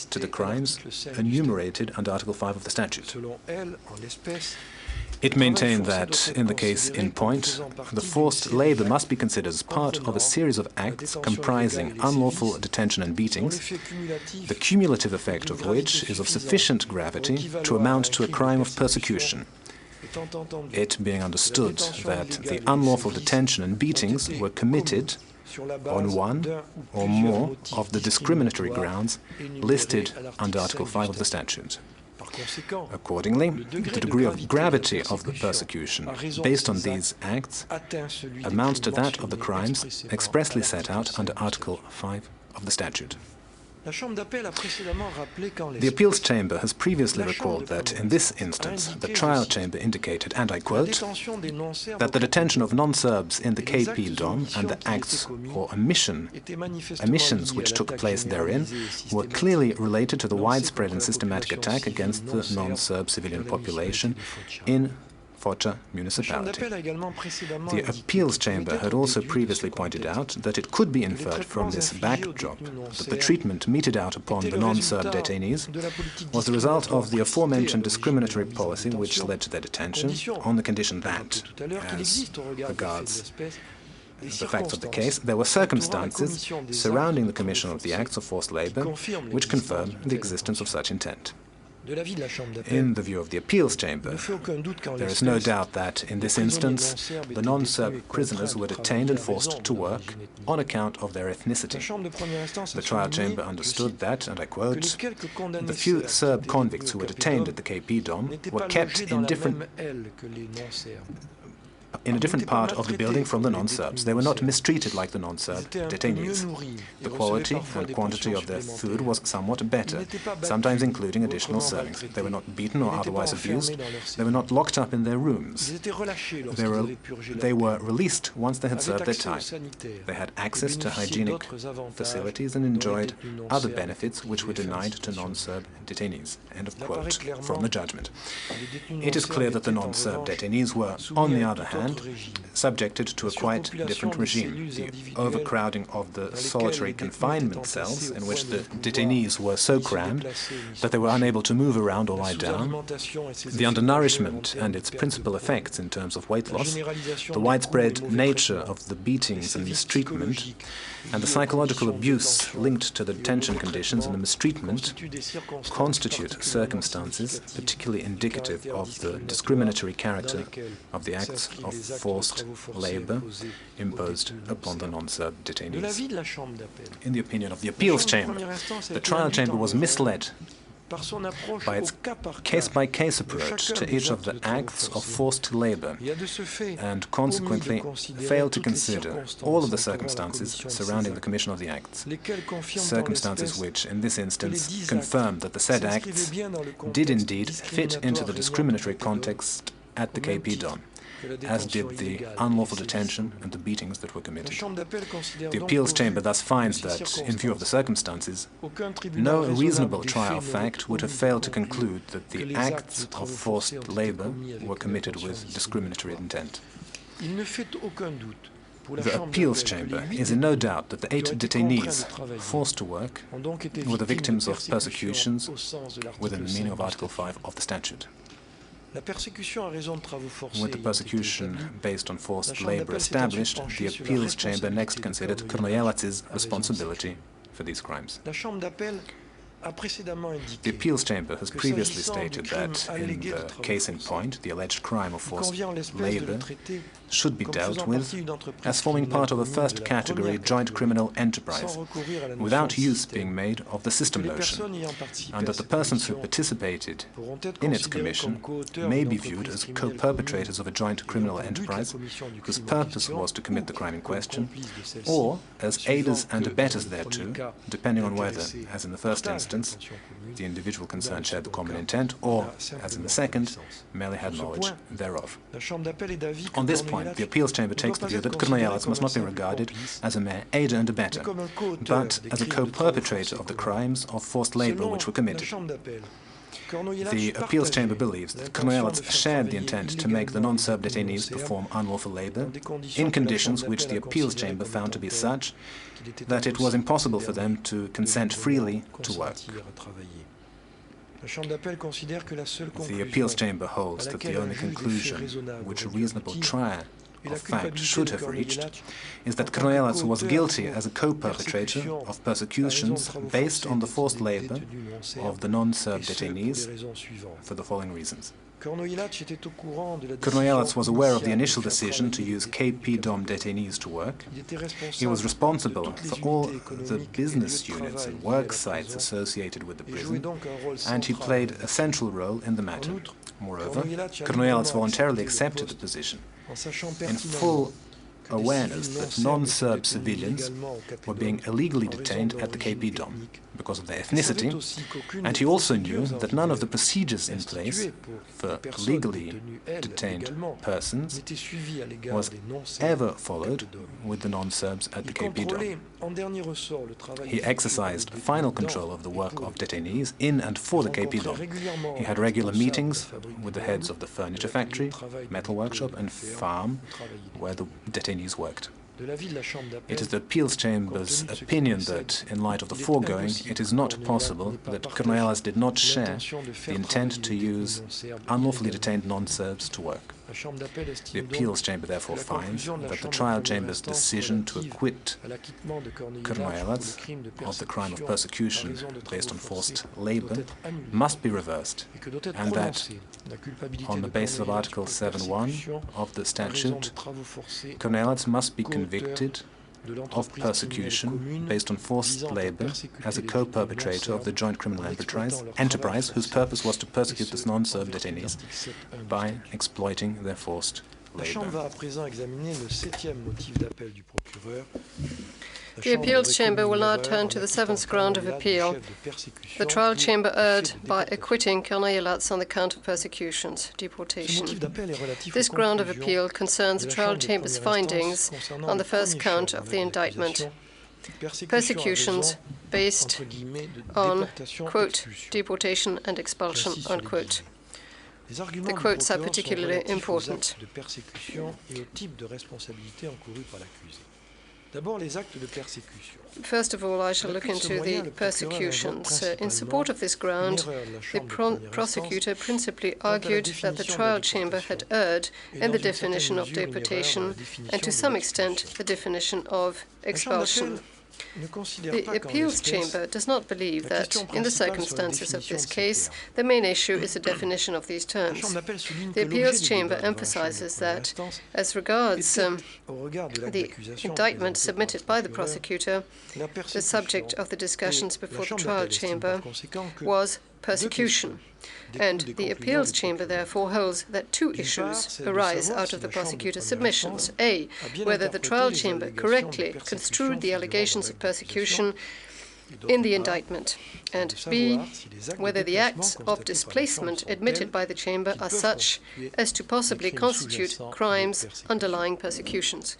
to the crimes enumerated under Article 5 of the statute. It maintained that, in the case in point, the forced labor must be considered as part of a series of acts comprising unlawful detention and beatings, the cumulative effect of which is of sufficient gravity to amount to a crime of persecution. It being understood that the unlawful detention and beatings were committed on one or more of the discriminatory grounds listed under Article 5 of the statute. Accordingly, the degree of gravity of the persecution based on these acts amounts to that of the crimes expressly set out under Article 5 of the statute. The appeals chamber has previously recalled that in this instance the trial chamber indicated, and I quote, that the detention of non-Serbs in the KP Dom and the acts or omissions which took place therein were clearly related to the widespread and systematic attack against the non-Serb civilian population in Foča municipality. The appeals chamber had also previously pointed out that it could be inferred from this backdrop that the treatment meted out upon the non-Serb detainees was the result of the aforementioned discriminatory policy which led to their detention, on the condition that, as regards the facts of the case, there were circumstances surrounding the commission of the acts of forced labor which confirm the existence of such intent. In the view of the appeals chamber, there is no doubt that, in this instance, the non-Serb prisoners were detained and forced to work on account of their ethnicity. The trial chamber understood that, and I quote, the few Serb convicts who were detained at the KP Dom were kept in a different part of the building from the non-Serbs. They were not mistreated like the non-Serb detainees. The quality and quantity of their food was somewhat better, sometimes including additional servings. They were not beaten or otherwise abused. They were not locked up in their rooms. They were released once they had served their time. They had access to hygienic facilities and enjoyed other benefits which were denied to non-Serb detainees. End of quote from the judgment. It is clear that the non-Serb detainees were, on the other hand, hand, subjected to a quite different regime. The overcrowding of the solitary confinement cells, in which the detainees were so crammed that they were unable to move around or lie down, the undernourishment and its principal effects in terms of weight loss, the widespread nature of the beatings and mistreatment, and the psychological abuse linked to the detention conditions and the mistreatment constitute circumstances particularly indicative of the discriminatory character of the acts of forced labor imposed upon the non-Serb detainees. In the opinion of the appeals chamber, the trial chamber was misled by its case-by-case approach to each of the acts of forced labor, and consequently failed to consider all of the circumstances surrounding the commission of the acts, circumstances which, in this instance, confirm that the said acts did indeed fit into the discriminatory context at the KP Don, as did the unlawful detention and the beatings that were committed. The appeals chamber thus finds that, in view of the circumstances, no reasonable trial fact would have failed to conclude that the acts of forced labor were committed with discriminatory intent. The appeals chamber is in no doubt that the 8 detainees forced to work were the victims of persecutions within the meaning of Article 5 of the statute. With the persecution based on forced labor established, the appeals chamber next considered Krnojelac's responsibility for these crimes. The appeals chamber has previously stated that in the case in point, the alleged crime of forced labor should be dealt with as forming part of a first category joint criminal enterprise, without use being made of the system notion, and that the persons who participated in its commission may be viewed as co-perpetrators of a joint criminal enterprise whose purpose was to commit the crime in question, or as aiders and abettors thereto, depending on whether, as in the first instance, the individual concerned shared the common intent, or, as in the second, merely had knowledge thereof. On this point, the appeals chamber takes the view that Krnojelac must not be regarded as a mere aider and abettor, but as a co-perpetrator of the crimes of forced labor which were committed. The appeals chamber believes that Krnojelac shared the intent to make the non-Serb detainees perform unlawful labor in conditions which the appeals chamber found to be such that it was impossible for them to consent freely to work. The appeals chamber holds that the only conclusion which a reasonable trier of fact should have reached is that Krnojelac was guilty as a co-perpetrator of persecutions based on the forced labor of the non-Serb detainees for the following reasons. Krnojelac was aware of the initial decision to use KP Dom detainees to work. He was responsible for all the business units and work sites associated with the prison, and he played a central role in the matter. Moreover, Krnojelac voluntarily accepted the position, in full awareness that non-Serb civilians were being illegally detained at the KP Dom because of their ethnicity, and he also knew that none of the procedures in place for legally detained persons was ever followed with the non-Serbs at the KP Dom. He exercised final control of the work of detainees in and for the KP Dom. He had regular meetings with the heads of the furniture factory, metal workshop and farm where the detainees worked. It is the appeals chamber's opinion that, in light of the foregoing, it is not possible that Krnojelac did not share the intent to use unlawfully detained non-Serbs to work. The appeals chamber therefore finds that the trial chamber's decision to acquit Krnojelac of the crime of persecution based on forced labor must be reversed, and that, on the basis of Article 7.1 of the statute, Krnojelac must be convicted of persecution based on forced labor as a co-perpetrator of the joint criminal enterprise whose purpose was to persecute the non-Serb detainees by exploiting their forced labor. The appeals chamber will now turn to the 7th ground of appeal. The trial chamber erred by acquitting Krnojelac on the count of persecutions, deportation. This ground of appeal concerns the trial chamber's findings on the first count of the indictment. Persecutions based on, quote, deportation and expulsion, unquote. The quotes are particularly important. First of all, I shall look into the persecutions. In support of this ground, the prosecutor principally argued that the trial chamber had erred in the definition of deportation and to some extent the definition of expulsion. The appeals chamber does not believe that, in the circumstances of this case, the main issue is the definition of these terms. The appeals chamber emphasizes that, as regards the indictment submitted by the prosecutor, the subject of the discussions before the trial chamber was persecution. And the appeals chamber therefore holds that two issues arise out of the prosecutor's submissions. A, whether the trial chamber correctly construed the allegations of persecution in the indictment, and B, whether the acts of displacement admitted by the chamber are such as to possibly constitute crimes underlying persecutions.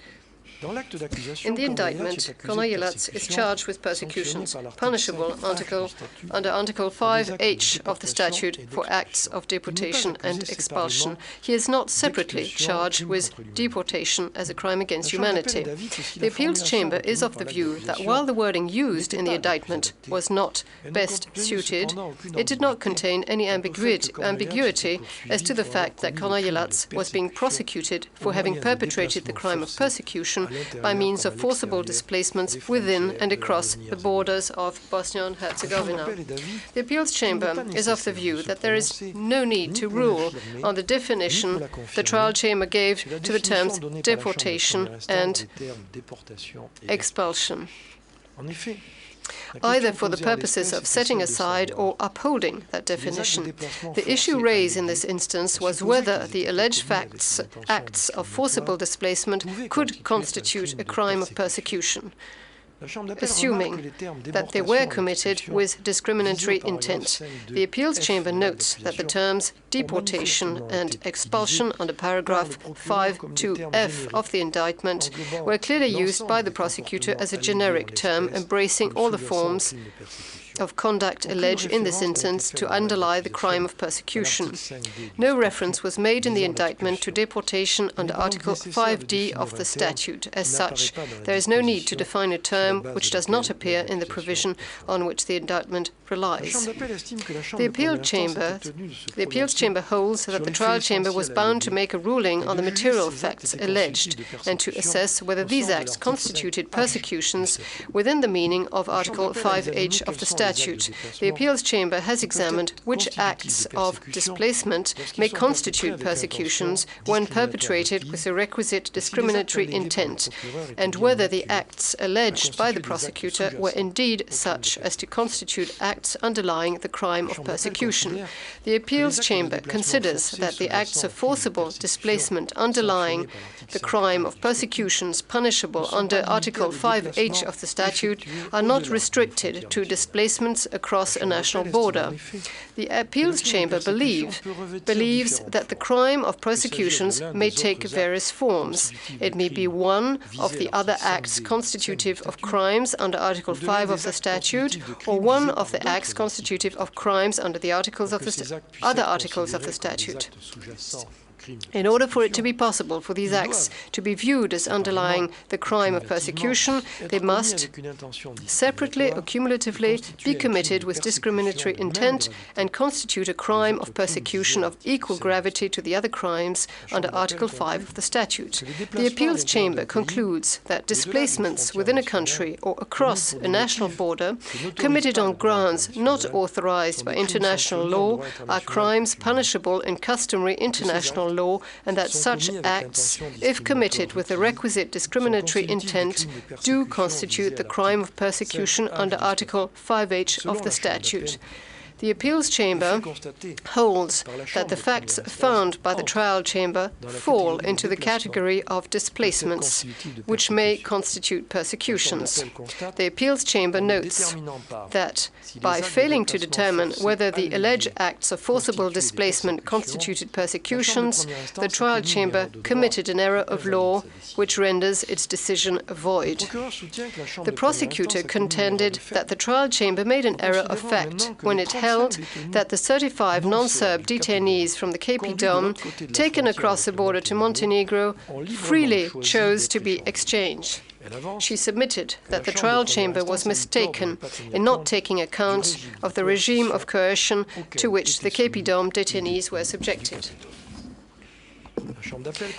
In the indictment, Kornojelac is charged with persecutions, punishable under Article 5H of the statute for acts of deportation and expulsion. He is not separately charged with deportation as a crime against humanity. The appeals chamber is of the view that while the wording used in the indictment was not best suited, it did not contain any ambiguity as to the fact that Kornojelac was being prosecuted for having perpetrated the crime of persecution by means of forcible displacements within and across the borders of Bosnia and Herzegovina. The appeals chamber is of the view that there is no need to rule on the definition the trial chamber gave to the terms deportation and expulsion, either for the purposes of setting aside or upholding that definition. The issue raised in this instance was whether the alleged acts of forcible displacement could constitute a crime of persecution, assuming that they were committed with discriminatory intent. The appeals chamber notes that the terms deportation and expulsion under paragraph 5(2)(f) of the indictment were clearly used by the prosecutor as a generic term embracing all the forms of conduct alleged in this instance to underlie the crime of persecution. No reference was made in the indictment to deportation under Article 5D of the statute. As such, there is no need to define a term which does not appear in the provision on which the indictment relies. The appeals chamber holds that the trial chamber was bound to make a ruling on the material facts alleged and to assess whether these acts constituted persecutions within the meaning of Article 5H of the statute. The appeals chamber has examined which acts of displacement may constitute persecutions when perpetrated with the requisite discriminatory intent, and whether the acts alleged by the prosecutor were indeed such as to constitute acts underlying the crime of persecution. The appeals chamber considers that the acts of forcible displacement underlying the crime of persecutions punishable under Article 5H of the statute are not restricted to displacement across a national border. The appeals chamber believes that the crime of persecutions may take various forms. It may be one of the other acts constitutive of crimes under Article 5 of the statute, or one of the acts constitutive of crimes under the other articles of the statute. In order for it to be possible for these acts to be viewed as underlying the crime of persecution, they must separately or cumulatively be committed with discriminatory intent and constitute a crime of persecution of equal gravity to the other crimes under Article 5 of the statute. The appeals chamber concludes that displacements within a country or across a national border committed on grounds not authorized by international law are crimes punishable in customary international law, and that such acts, if committed with the requisite discriminatory intent, do constitute the crime of persecution under Article 5H of the statute. The appeals chamber holds that the facts found by the trial chamber fall into the category of displacements, which may constitute persecutions. The appeals chamber notes that by failing to determine whether the alleged acts of forcible displacement constituted persecutions, the trial chamber committed an error of law which renders its decision void. The prosecutor contended that the trial chamber made an error of fact when it held that the 35 non-Serb detainees from the KP Dom taken across the border to Montenegro freely chose to be exchanged. She submitted that the trial chamber was mistaken in not taking account of the regime of coercion to which the KP Dom detainees were subjected.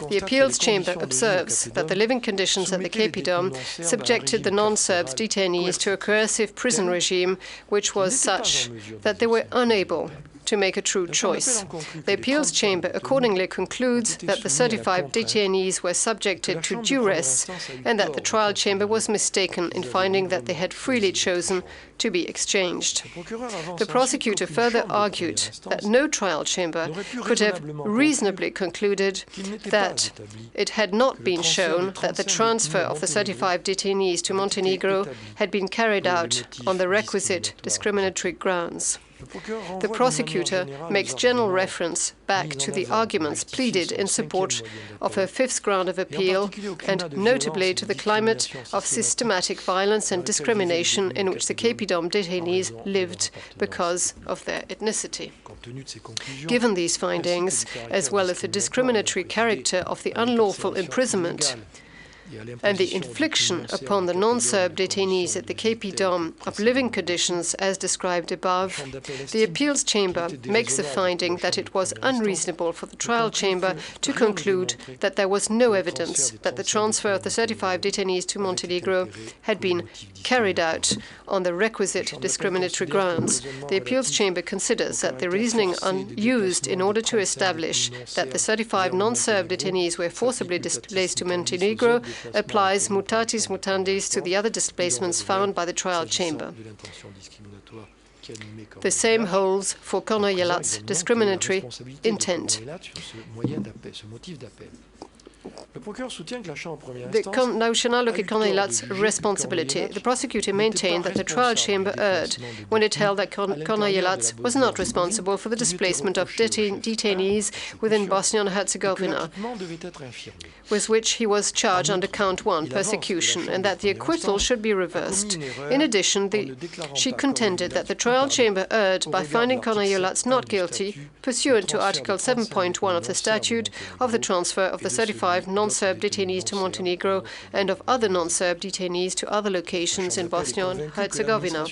The appeals chamber observes that the living conditions at the KP Dom subjected the non-Serbs detainees to a coercive prison regime which was such that they were unable to make a true choice. The appeals chamber accordingly concludes that the 35 detainees were subjected to duress and that the trial chamber was mistaken in finding that they had freely chosen to be exchanged. The prosecutor further argued that no trial chamber could have reasonably concluded that it had not been shown that the transfer of the 35 detainees to Montenegro had been carried out on the requisite discriminatory grounds. The prosecutor makes general reference back to the arguments pleaded in support of her fifth ground of appeal, and notably to the climate of systematic violence and discrimination in which the KP Dom detainees lived because of their ethnicity. Given these findings, as well as the discriminatory character of the unlawful imprisonment, and the infliction upon the non-Serb detainees at the KP Dom of living conditions as described above, the appeals chamber makes the finding that it was unreasonable for the trial chamber to conclude that there was no evidence that the transfer of the 35 detainees to Montenegro had been carried out on the requisite discriminatory grounds. The appeals chamber considers that the reasoning used in order to establish that the 35 non-Serb detainees were forcibly displaced to Montenegro applies mutatis mutandis to the other displacements found by the trial chamber. The same holds for Kornojelat's discriminatory intent. Now we shall now look at Kornojelat's responsibility. The prosecutor maintained that the trial chamber erred when it held that Kornojelat was not responsible for the displacement of detainees within Bosnia and Herzegovina, with which he was charged under count 1, persecution, and that the acquittal should be reversed. In addition, she contended that the trial chamber erred by finding Kornojelat not guilty, pursuant to Article 7.1 of the statute, of the transfer of the 35 non-Serb detainees to Montenegro and of other non-Serb detainees to other locations in Bosnia and Herzegovina.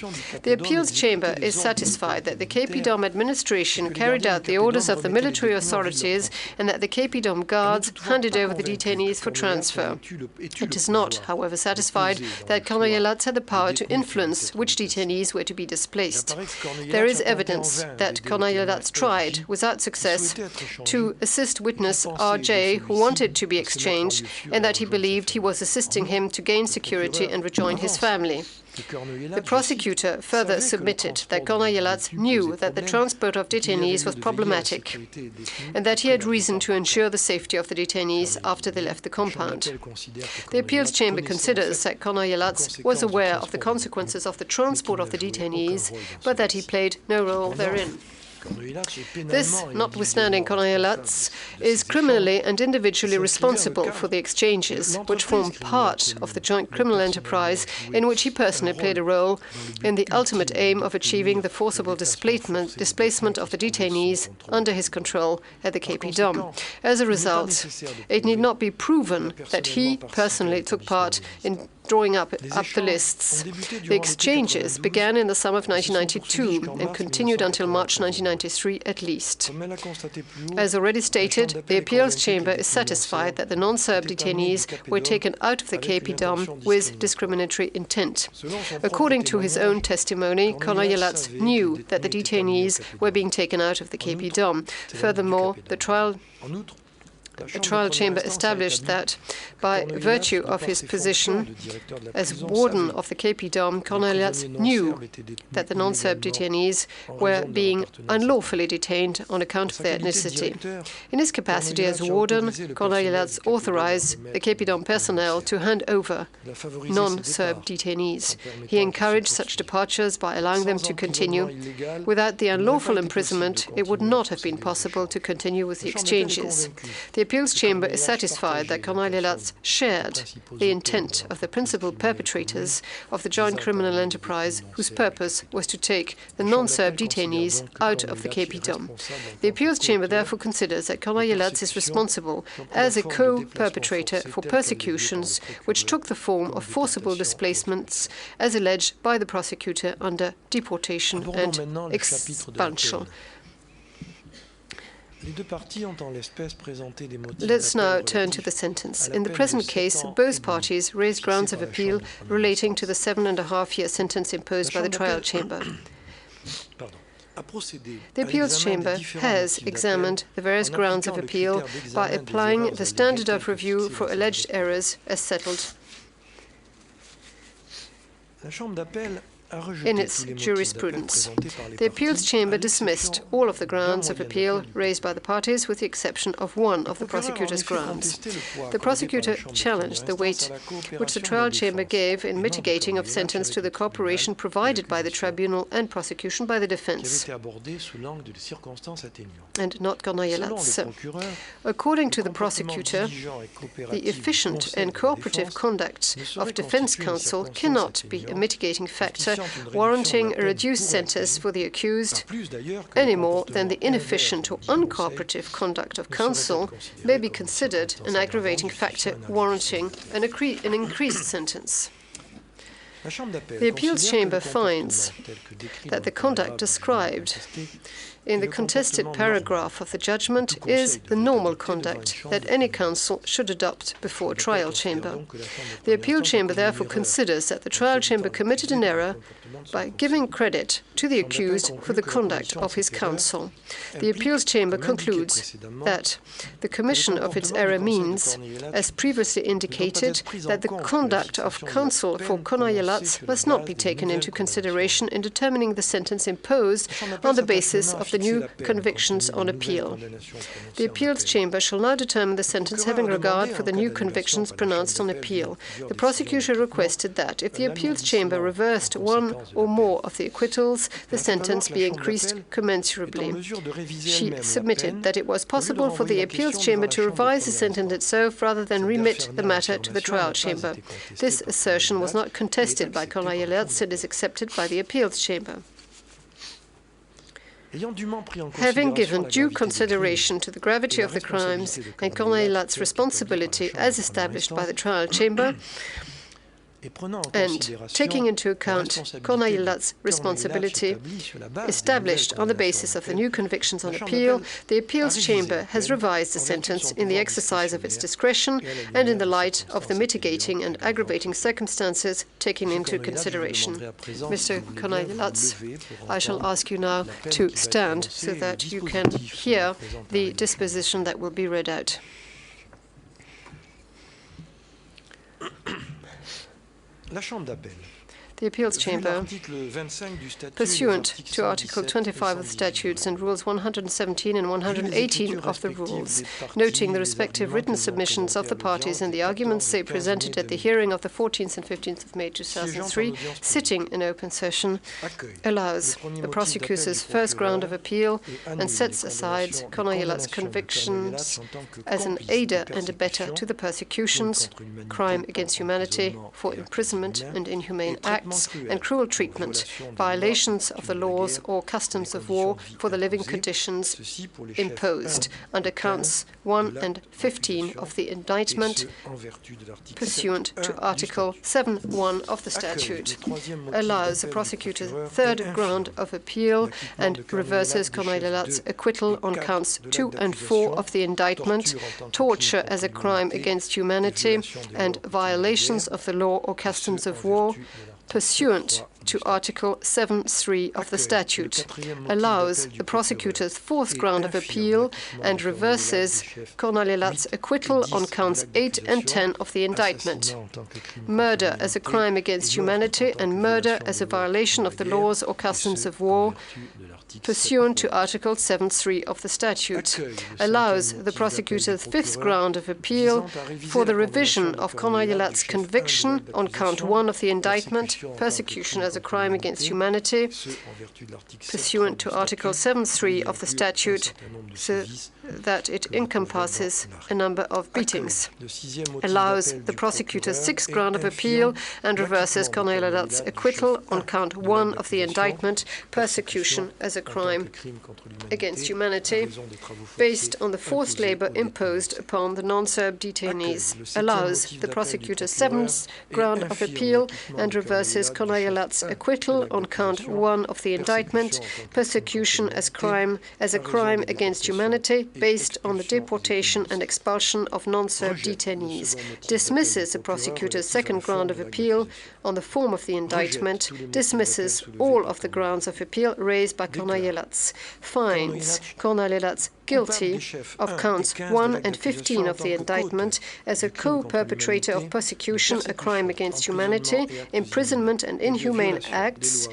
The appeals chamber is satisfied that the KP Dom administration carried out the orders of the military authorities and that the KP Dom guards handed over the detainees for transfer. It is not, however, satisfied that Kornojelat had the power to influence which detainees were to be displaced. There is evidence that Kornojelat tried, without success, to assist witness RJ, who wanted to be exchanged, and that he believed he was assisting him to gain security and rejoin his family. The prosecutor further submitted that Kornojelat knew that the transport of detainees was problematic and that he had reason to ensure the safety of the detainees after they left the compound. The appeals chamber considers that Kornojelat was aware of the consequences of the transport of the detainees, but that he played no role therein. This, notwithstanding, Kornojelat is criminally and individually responsible for the exchanges, which form part of the joint criminal enterprise in which he personally played a role in the ultimate aim of achieving the forcible displacement of the detainees under his control at the KP Dom. As a result, it need not be proven that he personally took part in drawing up the lists. The exchanges began in the summer of 1992 and continued until March 1993 at least. As already stated, the appeals chamber is satisfied that the non-Serb detainees were taken out of the KP Dom with discriminatory intent. According to his own testimony, Kornojelat knew that the detainees were being taken out of the KP Dom. Furthermore, the trial chamber established that, by virtue of his position as warden of the KP Dom, Kornojelat knew that the non-Serb detainees were being unlawfully detained on account of their ethnicity. In his capacity as warden, Kornojelat authorized the KP Dom personnel to hand over non-Serb detainees. He encouraged such departures by allowing them to continue. Without the unlawful imprisonment, it would not have been possible to continue with the exchanges. The appeals chamber is satisfied that Corneille-Latz shared the intent of the principal perpetrators of the joint criminal enterprise, whose purpose was to take the non-Serb detainees out of the KP-Dom. The appeals chamber therefore considers that Corneille-Latz is responsible as a co-perpetrator for persecutions which took the form of forcible displacements as alleged by the prosecutor under deportation and expulsion. Let's now turn to the sentence. In the present case, both parties raised grounds of appeal relating to the 7.5-year sentence imposed by the trial chamber. The appeals chamber has examined the various grounds of appeal by applying the standard of review for alleged errors as settled in its jurisprudence. The appeals chamber dismissed all of the grounds of appeal raised by the parties with the exception of one of the prosecutor's grounds. The prosecutor challenged the weight which the trial chamber gave in mitigating of sentence to the cooperation provided by the tribunal and prosecution by the defense, and not Corneille-Latz. According to the prosecutor, the efficient and cooperative conduct of defense counsel cannot be a mitigating factor warranting a reduced sentence for the accused, any more than the inefficient or uncooperative conduct of counsel may be considered an aggravating factor warranting an increased sentence. The appeals chamber finds that the conduct described in the contested paragraph of the judgment is the normal conduct that any counsel should adopt before a trial chamber. The appeal chamber therefore considers that the trial chamber committed an error by giving credit to the accused for the conduct of his counsel. The appeals chamber concludes that the commission of its error means, as previously indicated, that the conduct of counsel for Corneille-Latz must not be taken into consideration in determining the sentence imposed on the basis of the new convictions on appeal. The appeals chamber shall now determine the sentence having regard for the new convictions pronounced on appeal. The prosecutor requested that, if the appeals chamber reversed one or more of the acquittals, the sentence be increased commensurably. She submitted that it was possible for the appeals chamber to revise the sentence itself rather than remit the matter to the trial chamber. This assertion was not contested by Corneille-Latz and is accepted by the appeals chamber. Having given due consideration to the gravity of the crimes and Corneille-Latz's responsibility as established by the trial chamber, and taking into account Corneille-Latz's responsibility established on the basis of the new convictions on appeal, the appeals chamber has revised the sentence in the exercise of its discretion and in the light of the mitigating and aggravating circumstances taken into consideration. Mr. Corneille-Latz, I shall ask you now to stand so that you can hear the disposition that will be read out. The appeals chamber, pursuant to Article 25 of the statutes and Rules 117 and 118 of the rules, noting the respective written submissions of the parties and the arguments they presented at the hearing of the 14th and 15th of May 2003, sitting in open session, allows the prosecutor's first ground of appeal and sets aside Corneille-Latz's convictions as an aider and abettor to the persecutions, crime against humanity, for imprisonment and inhumane acts, and cruel treatment, violations of the laws or customs of war for the living conditions imposed under counts 1 and 15 of the indictment pursuant to Article 7.1 of the statute, allows the prosecutor's third ground of appeal and reverses Corneille-Latz's acquittal on counts 2 and 4 of the indictment, torture as a crime against humanity, and violations of the law or customs of war pursuant to Article 7.3 of the statute, allows the prosecutor's fourth ground of appeal and reverses Corneille-Latz's acquittal on counts 8 and 10 of the indictment, murder as a crime against humanity and murder as a violation of the laws or customs of war pursuant to Article 7.3 of the statute, allows the prosecutor's fifth ground of appeal for the revision of Kornelia Latz's conviction on count 1 of the indictment, persecution as a crime against humanity, pursuant to Article 7.3 of the statute, so that it encompasses a number of beatings, allows the prosecutor's sixth ground of appeal and reverses Kornelia Latz's acquittal on count 1 of the indictment, persecution as a crime against humanity, based on the forced labor imposed upon the non-Serb detainees, allows the prosecutor's seventh ground of appeal and reverses Kornelia Latz's acquittal on count 1 of the indictment, persecution as a crime against humanity, based on the deportation and expulsion of non-Serb detainees, dismisses the prosecutor's second ground of appeal on the form of the indictment, dismisses all of the grounds of appeal raised by Kornelia Latz, finds Kornelia Latz guilty of counts 1 and 15 of the indictment as a co-perpetrator of persecution, a crime against humanity, imprisonment and inhumane acts,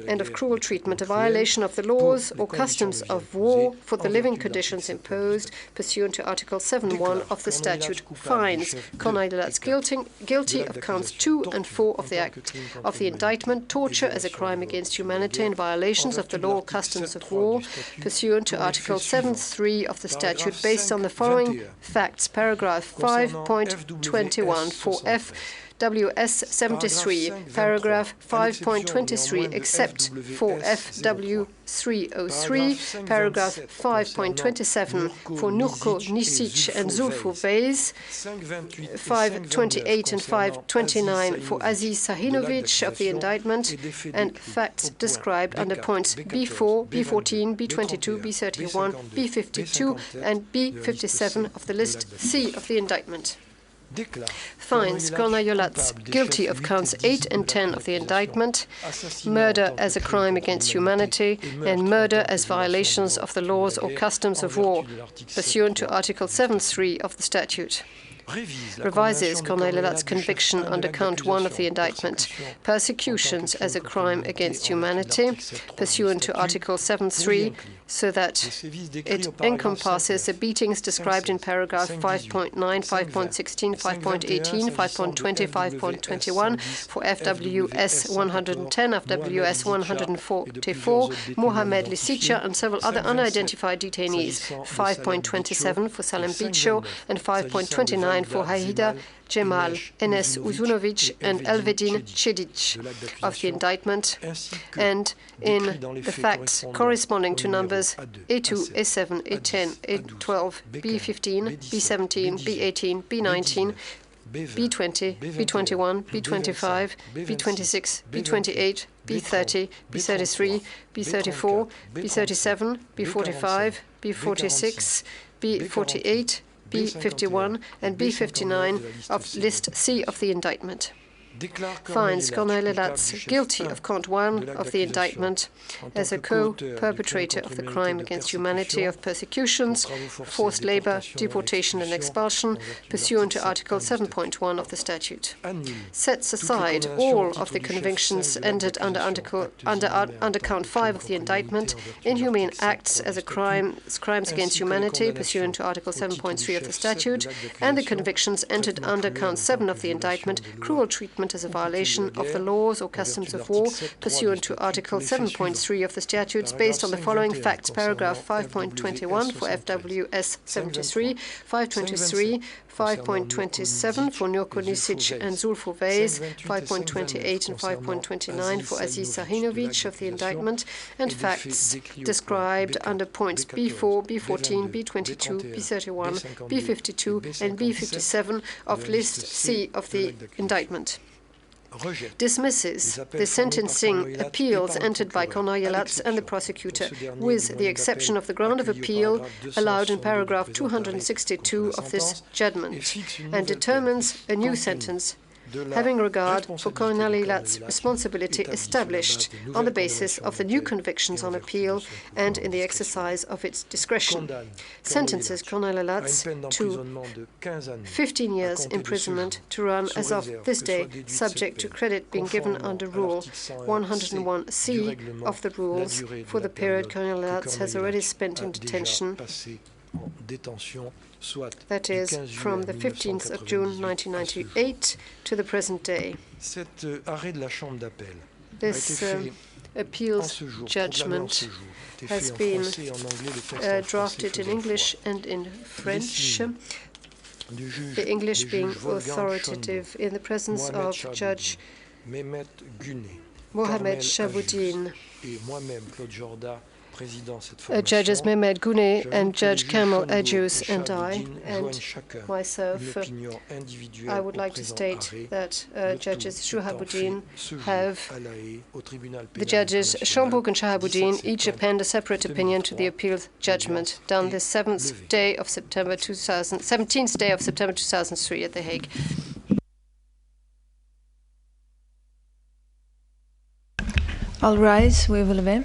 and of cruel treatment, a violation of the laws or customs of war for the living conditions imposed pursuant to Article 7.1 of the statute, finds Kornelia Latz guilty of counts 2 and 4 of the indictment, torture as a crime against humanity and violations of the law or customs of war pursuant to Article 7.3 of the statute, based on the following facts: paragraph 5.21 for FWS 73, paragraph 5.23, except for FW 303, paragraph 5.27 for Nurko Nisic and Zulfu Vez, 5.28 and 5.29 for Aziz Sahinovic of the indictment, and facts described under points B4, B14, B22, B31, B52, and B57 of the list C of the indictment. Finds Kornelia Latz guilty of counts 8 and 10 of the indictment, murder as a crime against humanity, and murder as violations of the laws or customs of war, pursuant to Article 7.3 of the statute. Revises Kornelia Latz's conviction under count 1 of the indictment, persecutions as a crime against humanity, pursuant to Article 7.3, so that it encompasses the beatings described in paragraph 5.9, 5.16, 5.18, 5.20, 5.21 for FWS 110, FWS 144, Mohamed Lisica and several other unidentified detainees, 5.27 for Salim Bicho and 5.29 for Haida Cemal, Enes Uzunovic, and Elvedin Cedic of the indictment, and in the facts corresponding to numbers A2, A7, A10, A12, B15, B17, B18, B19, B20, B21, B25, B26, B28, B30, B33, B34, B37, B45, B46, B48, B51 and B59 of list C of the indictment. Finds Kornelia Latz guilty of count 1 of the indictment as a co-perpetrator of the crime against humanity of persecutions, forced labor, deportation and expulsion, pursuant to Article 7.1 of the statute. Sets aside all of the convictions entered under count 5 of the indictment, inhumane acts as crimes against humanity, pursuant to Article 7.3 of the statute, and the convictions entered under count 7 of the indictment, cruel treatment as a violation of the laws or customs of war, pursuant to Article 7.3 of the statutes, based on the following facts: paragraph 5.21 for FWS 73, 5.23, 5.27 for Nurko Nisic and Zulfu Vez, 5.28 and 5.29 for Aziz Sahinovic of the indictment, and facts described under points B4, B14, B22, B31, B52, and B57 of list C of the indictment. Dismisses the sentencing appeals entered by Kornelia Latz and the prosecutor, with the exception of the ground of appeal allowed in paragraph 262 of this judgment, and determines a new sentence having regard for Colonel Ilat's responsibility established on the basis of the new convictions on appeal and in the exercise of its discretion, sentences Colonel Ilat to 15 years imprisonment to run as of this day, subject to credit being given under Rule 101C of the rules for the period Colonel Ilat has already spent in detention, that is, from the 15th of June 1998 to the present day. This appeals judgment has been drafted in English and in French, the English being authoritative in the presence of Judge Mohamed Chaboudine. Judges Mehmet Gune and Judge Kamel Ajus and I, and myself, I would like to state that Judges Chaboudine have, the judges Schomburg and Chaboudine each append a separate opinion to the appeal judgment done this 17th day of September 2003 at The Hague. All rise, we will lever.